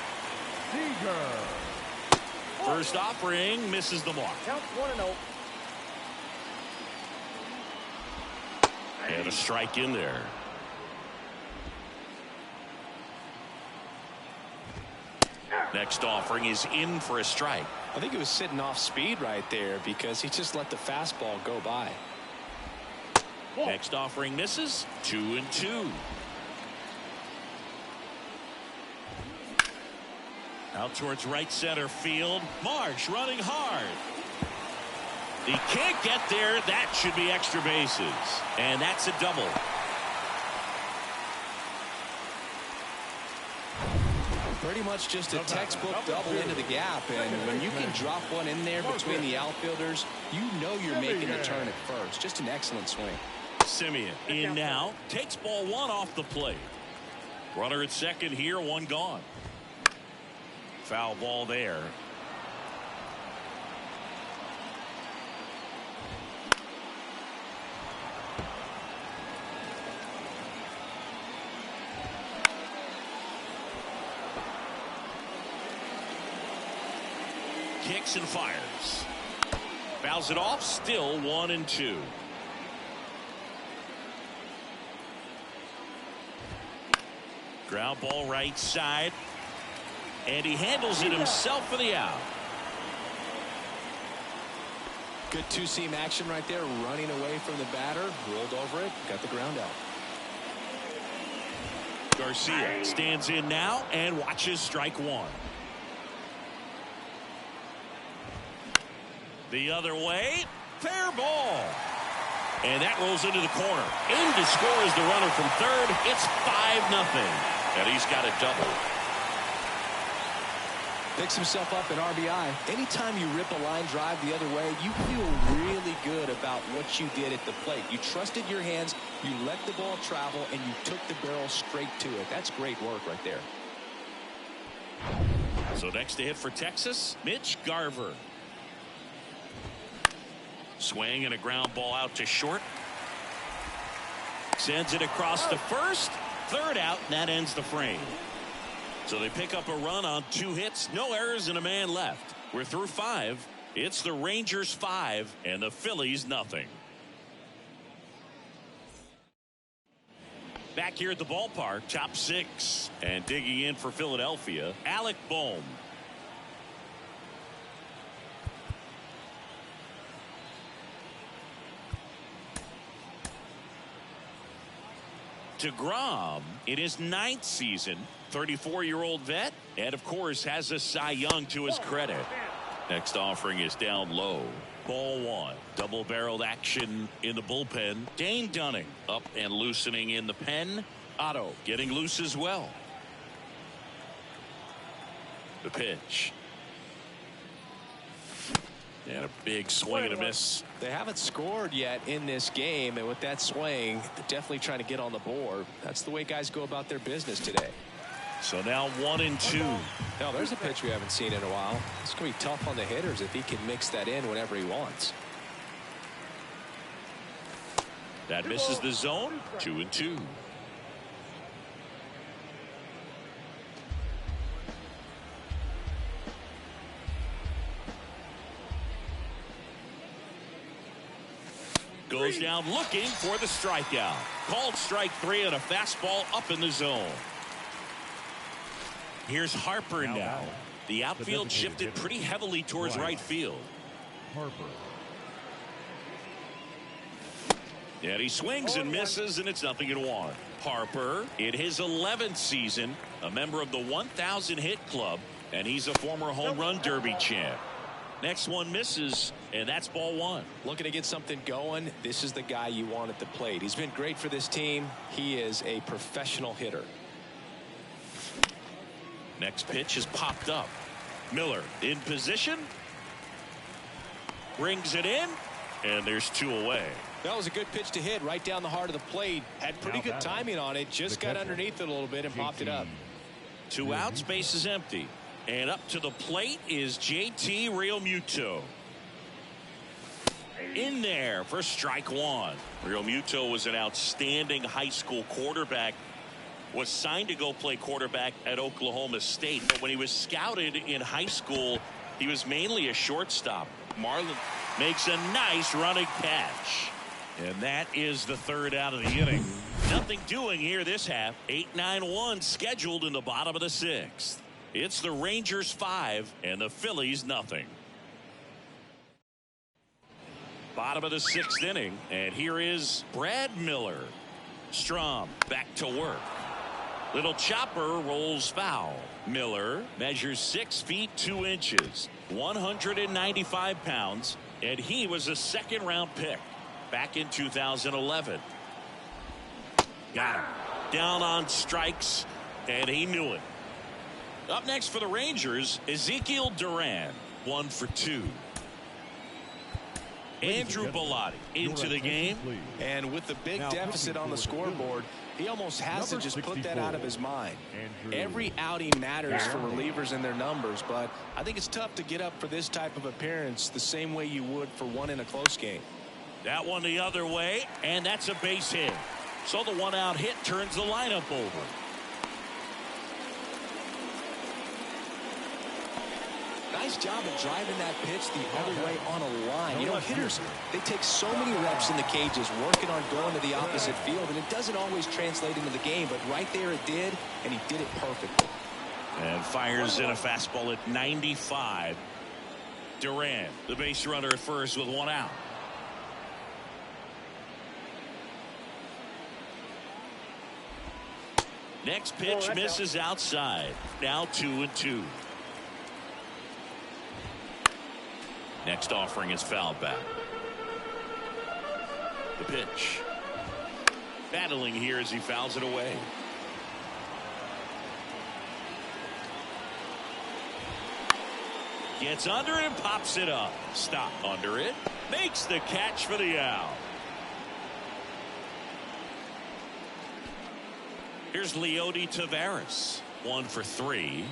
First offering misses the mark. Counts 1-0. And a strike in there. Next offering is in for a strike. I think he was sitting off speed right there because he just let the fastball go by. Next offering misses. 2-2. Out towards right center field. Marsh running hard. He can't get there. That should be extra bases. And that's a double. Pretty much just a textbook double into the gap, and when you can drop one in there between the outfielders, you know you're making the turn at first. Just an excellent swing. Simeon in now, takes ball 1 off the plate. Runner at second here, 1 gone. Foul ball there. Kicks and fires. Fouls it off. Still 1-2. Ground ball right side. And he handles it himself for the out. Good two-seam action right there. Running away from the batter. Rolled over it. Got the ground out. Garcia stands in now and watches strike 1. The other way, fair ball. And that rolls into the corner. In to score is the runner from third. It's 5-0. And he's got a double. Picks himself up an RBI. Anytime you rip a line drive the other way, you feel really good about what you did at the plate. You trusted your hands, you let the ball travel, and you took the barrel straight to it. That's great work right there. So next to hit for Texas, Mitch Garver. Swing and a ground ball out to short. Sends it across to first. Third out, and that ends the frame. So they pick up a run on 2 hits, no errors, and a man left. We're through 5. It's the Rangers 5 and the Phillies nothing. Back here at the ballpark, top 6. And digging in for Philadelphia, Alec Bohm. DeGrom in his 9th season, 34-year-old vet, and of course has a Cy Young to his credit. Next offering is down low. Ball 1. Double-barreled action in the bullpen. Dane Dunning up and loosening in the pen. Otto getting loose as well. The pitch. And a big swing and a miss. They haven't scored yet in this game, and with that swing, they're definitely trying to get on the board. That's the way guys go about their business today. So now 1-2. Now there's a pitch we haven't seen in a while. It's going to be tough on the hitters if he can mix that in whenever he wants. That misses the zone. 2-2. Goes down looking for the strikeout. Called strike 3 and a fastball up in the zone. Here's Harper now. The outfield shifted pretty heavily towards right field. Harper. And he swings and misses, and it's 0-1. Harper, in his 11th season, a member of the 1,000 hit club, and he's a former home run derby champ. Next one misses, and that's ball one. Looking to get something going. This is the guy you want at the plate. He's been great for this team. He is a professional hitter. Next pitch is popped up. Miller in position. Brings it in, and there's 2 away. That was a good pitch to hit right down the heart of the plate. Had pretty good timing on it. Just got underneath it a little bit and popped it up. 2 outs, base is empty. And up to the plate is JT Realmuto. In there for strike 1. Realmuto was an outstanding high school quarterback. Was signed to go play quarterback at Oklahoma State. But when he was scouted in high school, he was mainly a shortstop. Marlin makes a nice running catch. And that is the 3rd out of the inning. Nothing doing here this half. 8-9-1 scheduled in the bottom of the 6th. It's the Rangers 5 and the Phillies nothing. Bottom of the 6th inning, and here is Brad Miller. Strom back to work. Little chopper rolls foul. Miller measures 6 feet 2 inches, 195 pounds, and he was a 2nd-round pick back in 2011. Got him. Down on strikes, and he knew it. Up next for the Rangers, Ezekiel Duran, 1 for 2. Andrew Bellotti into the game. And with the big deficit on the scoreboard, he almost has to just put that out of his mind. Every outing matters for relievers and their numbers, but I think it's tough to get up for this type of appearance the same way you would for one in a close game. That one the other way, and that's a base hit. So the 1-out hit turns the lineup over. Nice job of driving that pitch the other way on a line. You know, hitters, they take so many reps in the cages working on going to the opposite field, and it doesn't always translate into the game, but right there it did, and he did it perfectly. And fires in a fastball at 95. Duran, the base runner at first with 1 out. Next pitch misses outside. Now 2-2. Next offering is fouled back. The pitch. Battling here as he fouls it away. Gets under it and pops it up. Stop under it. Makes the catch for the out. Here's Leody Taveras. 1 for 3.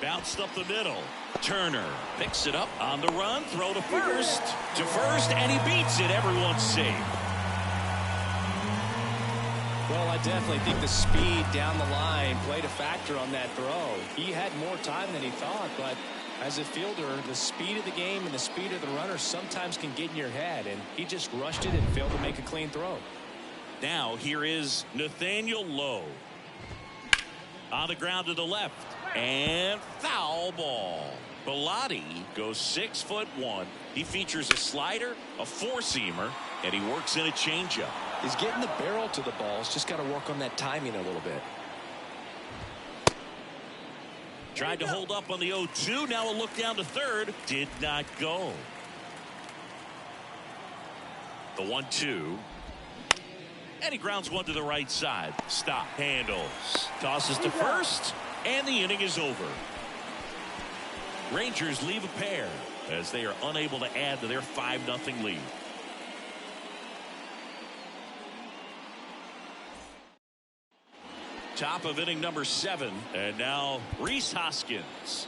Bounced up the middle. Turner picks it up on the run. Throw to first. And he beats it. Everyone's safe. Well, I definitely think the speed down the line played a factor on that throw. He had more time than he thought, but as a fielder, the speed of the game and the speed of the runner sometimes can get in your head, and he just rushed it and failed to make a clean throw. Now here is Nathaniel Lowe. On the ground to the left. And foul ball. Bellotti goes 6'1". He features a slider, a 4-seamer, and he works in a changeup. He's getting the barrel to the ball. He's just got to work on that timing a little bit. Tried to hold up on the 0-2. Now a look down to third. Did not go. The 1-2. And he grounds one to the right side. Stop. Handles. Tosses to first. And the inning is over. Rangers leave a pair as they are unable to add to their 5-0 lead. Top of inning number 7. And now Rhys Hoskins.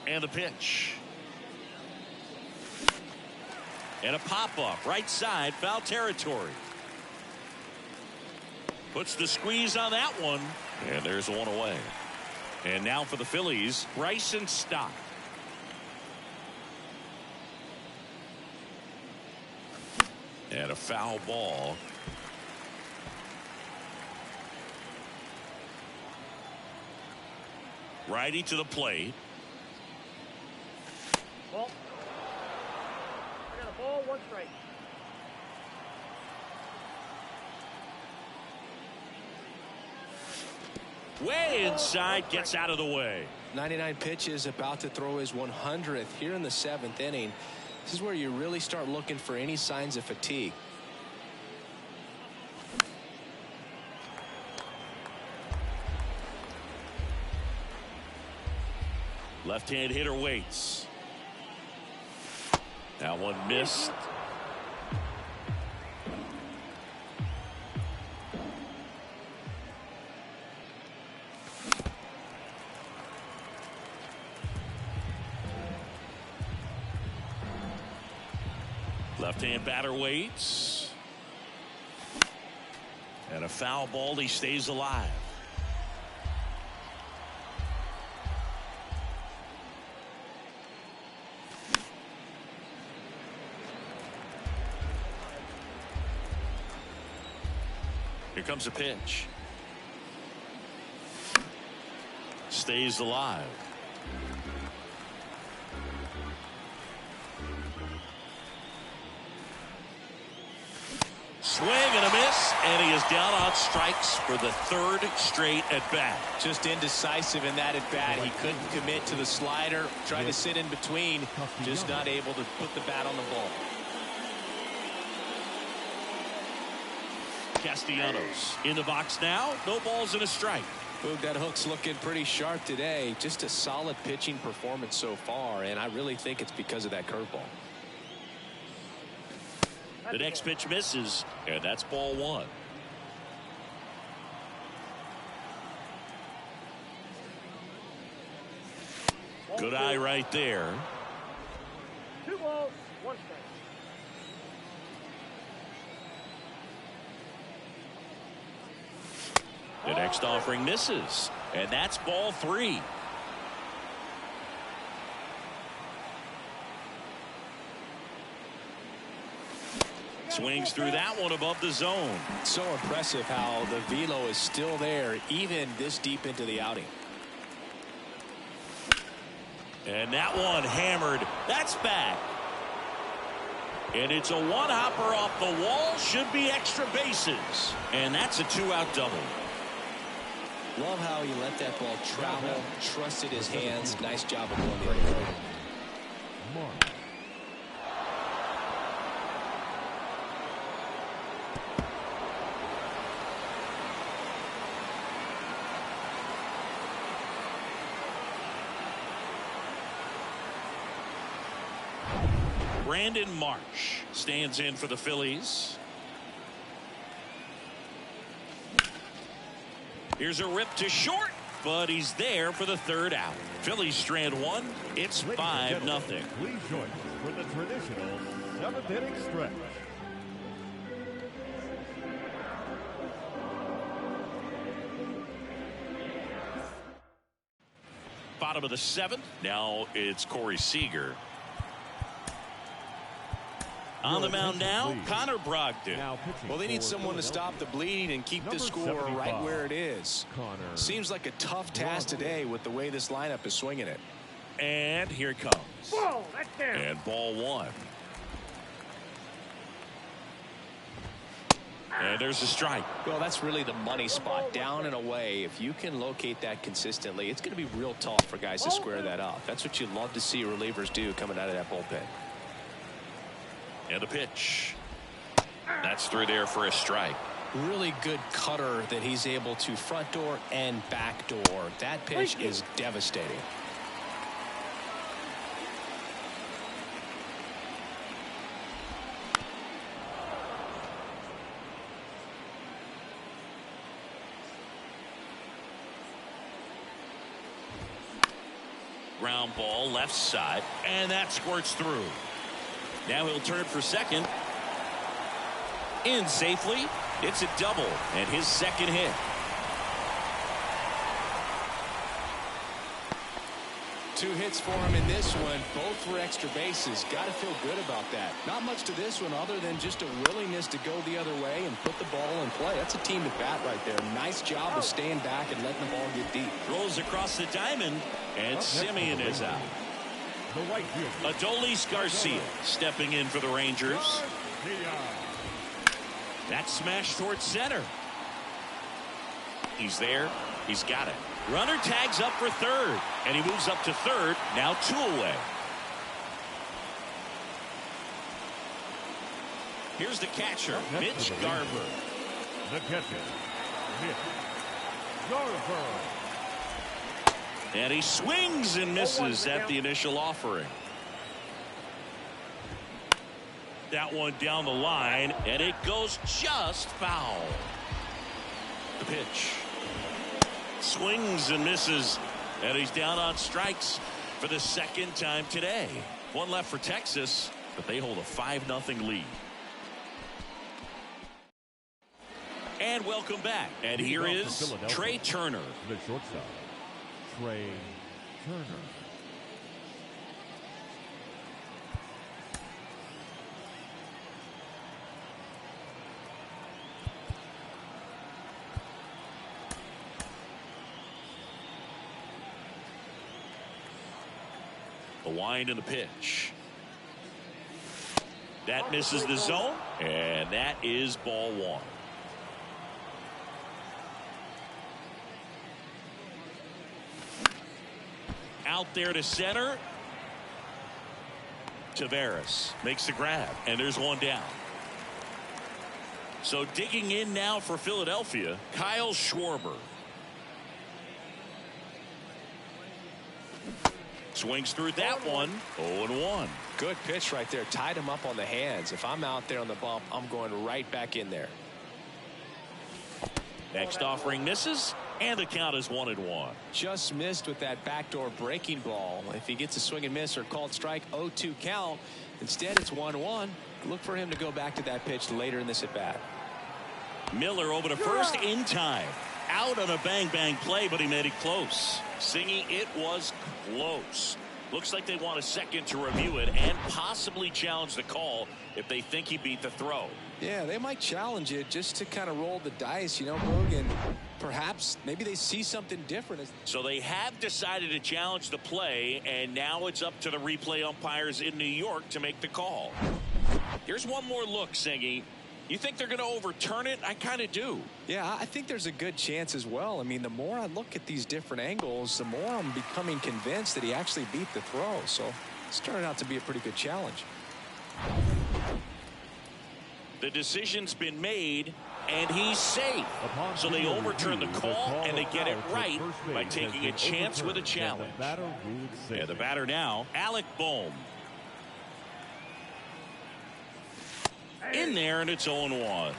And the pitch. And a pop-up right side, foul territory. Puts the squeeze on that one. And there's one away. And now for the Phillies, Bryson Stott. And a foul ball. Righty to the plate. Ball. I got a ball, 1 strike. Way inside, gets out of the way. 99 pitches, about to throw his 100th here in the 7th inning. This is where you really start looking for any signs of fatigue. Left-hand hitter waits. That one missed. Left-hand batter waits. And a foul ball. He stays alive. Here comes a pitch. Stays alive. Swing and a miss, and he is down on strikes for the 3rd straight at bat. Just indecisive in that at bat. He couldn't commit to the slider, tried to sit in between, just not able to put the bat on the ball. Castellanos in the box now. No balls and a strike. Boog, that hook's looking pretty sharp today. Just a solid pitching performance so far, and I really think it's because of that curveball. The next pitch misses, and that's ball 1. Good eye right there. 2 balls, 1 strike. The next offering misses, and that's ball 3. Swings through that one above the zone. So impressive how the velo is still there even this deep into the outing. And that one hammered. That's back. And it's a one-hopper off the wall. Should be extra bases. And that's a 2-out double. Love how he let that ball travel, trusted his hands. Nice job of going the other way. Brandon Marsh stands in for the Phillies. Here's a rip to short, but he's there for the 3rd out. Phillies strand 1. It's 5-0. Please join us for the traditional 7th inning stretch. Bottom of the 7th. Now it's Corey Seager. On the mound now, Connor Brogdon. Well, they need someone to stop the bleeding and keep the score right where it is. Seems like a tough task today with the way this lineup is swinging it. And here it comes. Whoa, that's down. And ball 1. And there's a strike. Well, that's really the money spot, down and away. If you can locate that consistently, it's going to be real tough for guys to square that up. That's what you love to see relievers do coming out of that bullpen. And a pitch. That's through there for a strike. Really good cutter that he's able to front door and back door. That pitch is devastating. Ground ball left side, and that squirts through. Now he'll turn for second. In safely. It's a double and his 2nd hit. 2 hits for him in this one, both for extra bases. Got to feel good about that. Not much to this one other than just a willingness to go the other way and put the ball in play. That's a team at bat right there. Nice job of staying back and letting the ball get deep. Rolls across the diamond, and Simeon is out. The right fielder, Adolis Garcia stepping in for the Rangers. That smash towards center. He's there. He's got it. Runner tags up for third, and he moves up to third. Now 2 away. Here's the catcher, Mitch Garver. the catcher, Mitch Garver. And he swings and misses at the initial offering. That one down the line, and it goes just foul. The pitch. Swings and misses, and he's down on strikes for the second time today. One left for Texas, but they hold a 5-0 lead. And welcome back. And here is Trey Turner. The shortstop, Trey Turner. The wind and the pitch. That misses the zone, and that is ball 1. Out there to center. Taveras makes the grab, and there's one down. So digging in now for Philadelphia, Kyle Schwarber. Swings through that one. 0-1. Good pitch right there. Tied him up on the hands. If I'm out there on the bump, I'm going right back in there. Next offering misses, and the count is 1-1. Just missed with that backdoor breaking ball. If he gets a swing and miss or called strike, 0-2 count. Instead, it's 1-1. Look for him to go back to that pitch later in this at bat. Miller over to first in time. Out on a bang-bang play, but he made it close. Singy, it was close. Looks like they want a second to review it and possibly challenge the call if they think he beat the throw. Yeah, they might challenge it just to kind of roll the dice, you know, Boog, and perhaps maybe they see something different. So they have decided to challenge the play, and now it's up to the replay umpires in New York to make the call. Here's one more look, Singy. You think they're going to overturn it? I kind of do. Yeah, I think there's a good chance as well. I mean, the more I look at these different angles, the more I'm becoming convinced that he actually beat the throw. So it's turning out to be a pretty good challenge. The decision's been made, and he's safe. So they overturn the call, and they get it right by taking a chance with a challenge. And the batter now, Alec Bohm. In there, and it's 0-1. 0-1's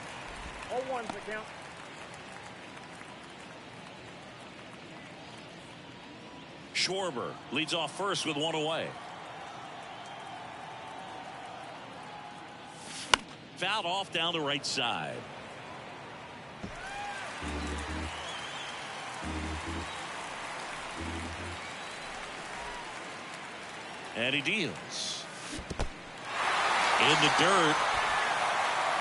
the count. Schwarber leads off first with one away. Fouled off down the right side. And he deals. In the dirt.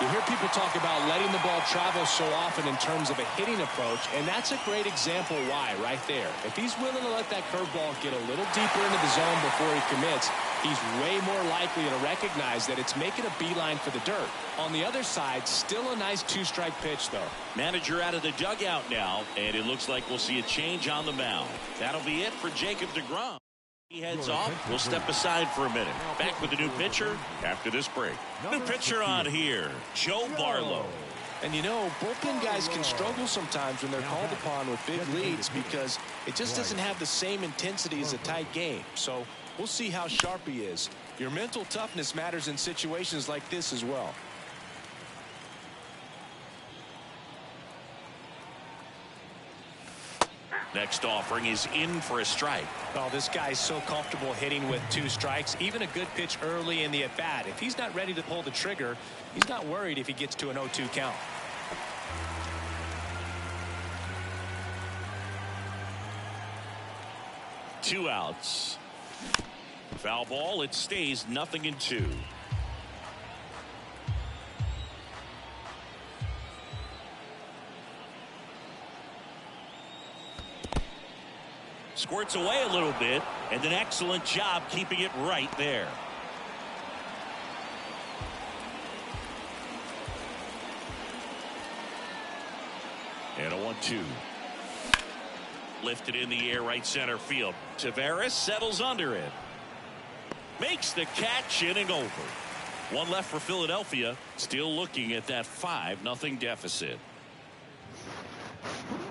You hear people talk about letting the ball travel so often in terms of a hitting approach, and that's a great example why right there. If he's willing to let that curveball get a little deeper into the zone before he commits, he's way more likely to recognize that it's making a beeline for the dirt. On the other side, still a nice 2-strike pitch, though. Manager out of the dugout now, and it looks like we'll see a change on the mound. That'll be it for Jacob deGrom. He heads off. We'll step aside for a minute. Back with the new pitcher after this break. New pitcher on here, Joe Barlow. And you know, bullpen guys can struggle sometimes when they're called upon with big leads because it just doesn't have the same intensity as a tight game. So we'll see how sharp he is. Your mental toughness matters in situations like this as well. Next offering is in for a strike. Oh, this guy's so comfortable hitting with 2 strikes. Even a good pitch early in the at-bat. If he's not ready to pull the trigger, he's not worried if he gets to an 0-2 count. Two outs. Foul ball. It stays 0-2. Squirts away a little bit, and an excellent job keeping it right there. And a 1-2. Lifted in the air, right center field. Taveras settles under it. Makes the catch, inning over. One left for Philadelphia. Still looking at that 5-0 deficit.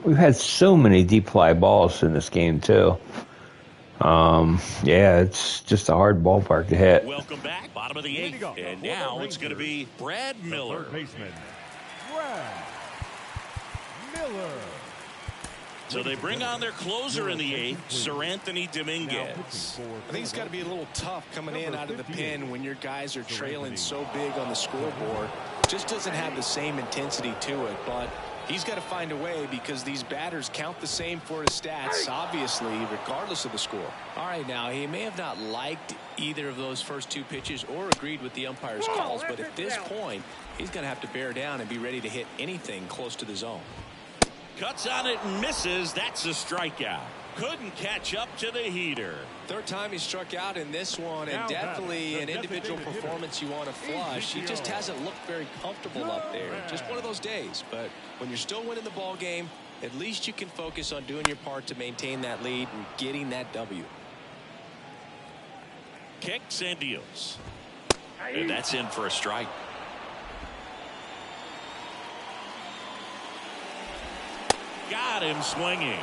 We've had so many deep fly balls in this game too. Yeah, it's just a hard ballpark to hit. Welcome back, bottom of the 8th, and now it's going to be Brad Miller. Third baseman, Brad Miller. So they bring on their closer in the 8th, Sir Anthony Dominguez. I think it's got to be a little tough coming in out of the pen when your guys are trailing so big on the scoreboard. Just doesn't have the same intensity to it, but he's got to find a way because these batters count the same for his stats, obviously, regardless of the score. All right, now, he may have not liked either of those first 2 pitches or agreed with the umpire's calls, but at this point, he's going to have to bear down and be ready to hit anything close to the zone. Cuts on it and misses. That's a strikeout. Couldn't catch up to the heater. Third time he struck out in this one, and definitely an individual performance you want to flush. He just hasn't looked very comfortable up there. Just one of those days. But when you're still winning the ball game, at least you can focus on doing your part to maintain that lead and getting that W. Kicks and deals. And that's in for a strike. Got him swinging.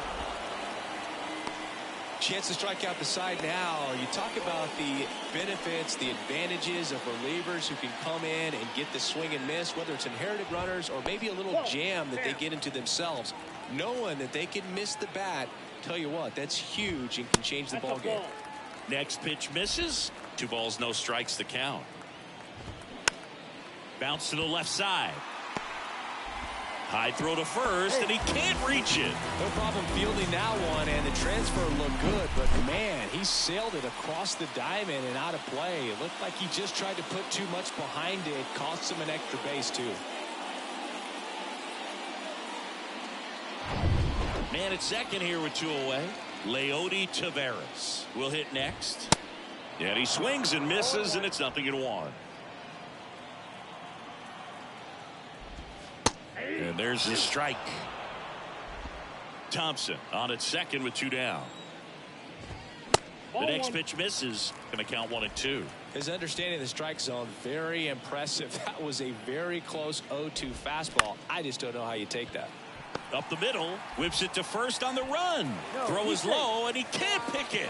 Chance to strike out the side now. You talk about the benefits, the advantages of relievers who can come in and get the swing and miss, whether it's inherited runners or maybe a little jam that they get into themselves. Knowing that they can miss the bat, tell you what, that's huge and can change the ball game. Next pitch misses. 2 balls, no strikes to count. Bounce to the left side. High throw to first, and he can't reach it. No problem fielding that one, and the transfer looked good, but man, he sailed it across the diamond and out of play. It looked like he just tried to put too much behind it. Cost him an extra base, too. Man at second here with 2 away. Leody Taveras will hit next. And he swings and misses, and it's 0-1. And there's the strike. Thompson on at second with 2 down. The next pitch misses. Going to count 1-2. His understanding of the strike zone, very impressive. That was a very close 0-2 fastball. I just don't know how you take that. Up the middle, whips it to first on the run. Throw is low, and he can't pick it.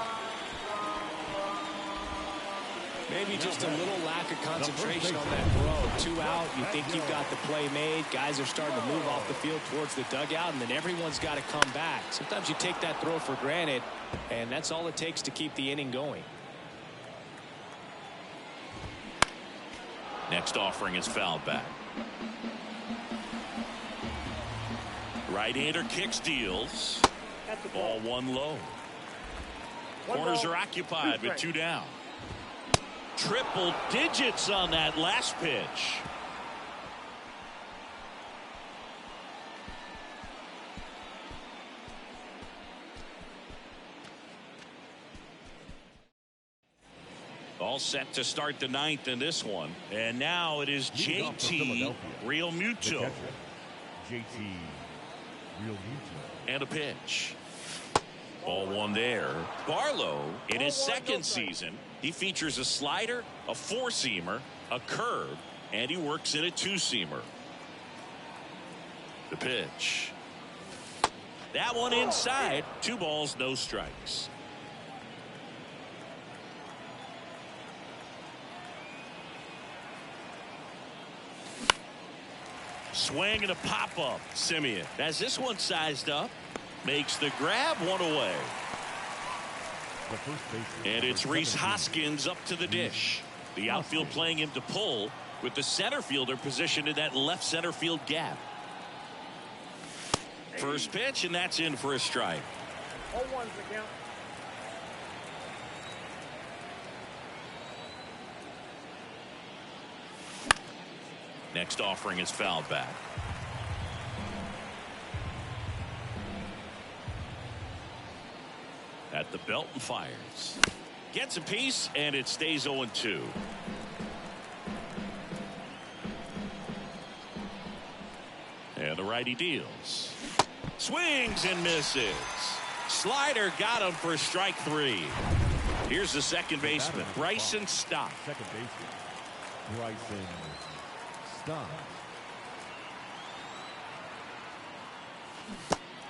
Maybe just a little lack of concentration on that throw. 2 out, you think you've got the play made. Guys are starting to move off the field towards the dugout, and then everyone's got to come back. Sometimes you take that throw for granted, and that's all it takes to keep the inning going. Next offering is fouled back. Right-hander kicks, deals. Ball 1 low. Corners are occupied with 2 down. Triple digits on that last pitch. All set to start the 9th in this one. And now it is JT Realmuto. JT Realmuto. And a pitch. Ball 1 there. Barlow in his second season. He features a slider, a 4-seamer, a curve, and he works in a 2-seamer. The pitch. That one inside. 2 balls, no strikes. Swing and a pop-up. Simeon has this one sized up. Makes the grab, 1 away. And it's Rhys Hoskins up to the dish. The outfield playing him to pull with the center fielder positioned in that left center field gap. First pitch, and that's in for a strike. Next offering is fouled back. At the belt and fires. Gets a piece, and it stays 0-2. And the righty deals. Swings and misses. Slider got him for strike 3. Here's the second baseman, Bryson Stott. Second baseman, Bryson Stott.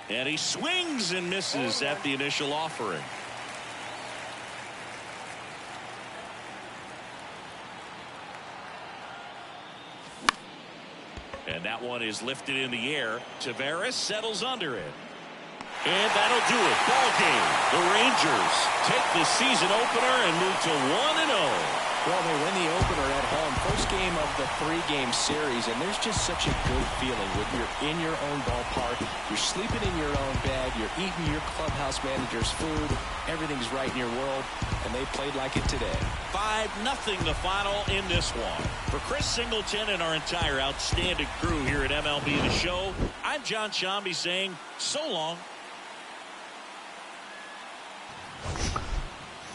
And he swings and misses at the initial offering. And that one is lifted in the air. Tavares settles under it. And that'll do it. Ball game. The Rangers take the season opener and move to 1-0. Well, they win the opener at home. First game of the 3-game series, and there's just such a good feeling when you're in your own ballpark, you're sleeping in your own bed, you're eating your clubhouse manager's food, everything's right in your world, and they played like it today. 5-0 the final in this one. For Chris Singleton and our entire outstanding crew here at MLB The Show, I'm John Shambi saying so long.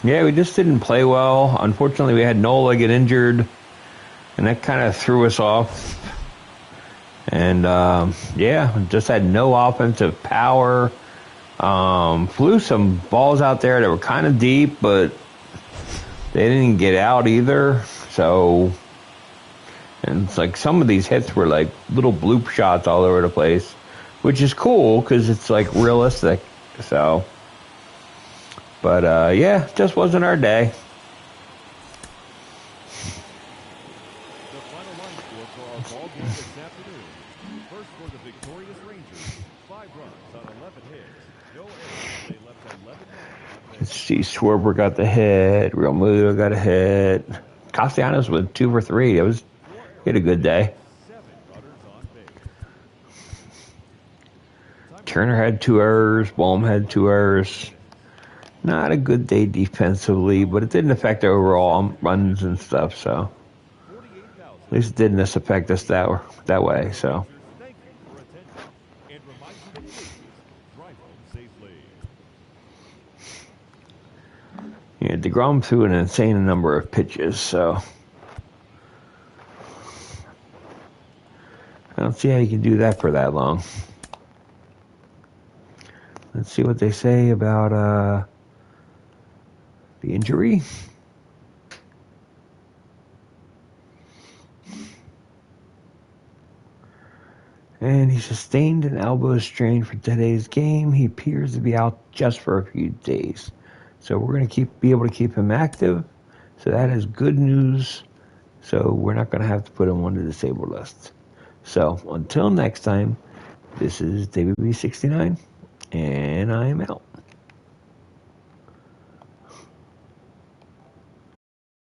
Yeah, we just didn't play well. Unfortunately, we had Nola get injured, and that kind of threw us off. And, yeah, just had no offensive power. Flew some balls out there that were kind of deep, but they didn't get out either. So, and it's like some of these hits were like little bloop shots all over the place, which is cool because it's like realistic. So, but yeah, just wasn't our day. The final line score for our ball game this afternoon. First for the victorious Rangers, 5 runs on 11 hits. No errors. They left 11 men on base. Let's see, Schwarber got the hit. Real Muto got a hit. Castellanos with 2 for 3. He had a good day. 7 runners on base. Turner had 2 errors. Bohm had 2 errors. Not a good day defensively, but it didn't affect our overall runs and stuff. So at least it didn't affect us that way. So Thank you for attention and remind you to please drive home safely. yeah, DeGrom threw an insane number of pitches. So I don't see how you can do that for that long. Let's see what they say about the injury. And he sustained an elbow strain for today's game. He appears to be out just for a few days. So we're going to be able to keep him active. So that is good news. So we're not going to have to put him on the disabled list. So until next time, this is WB69, and I am out.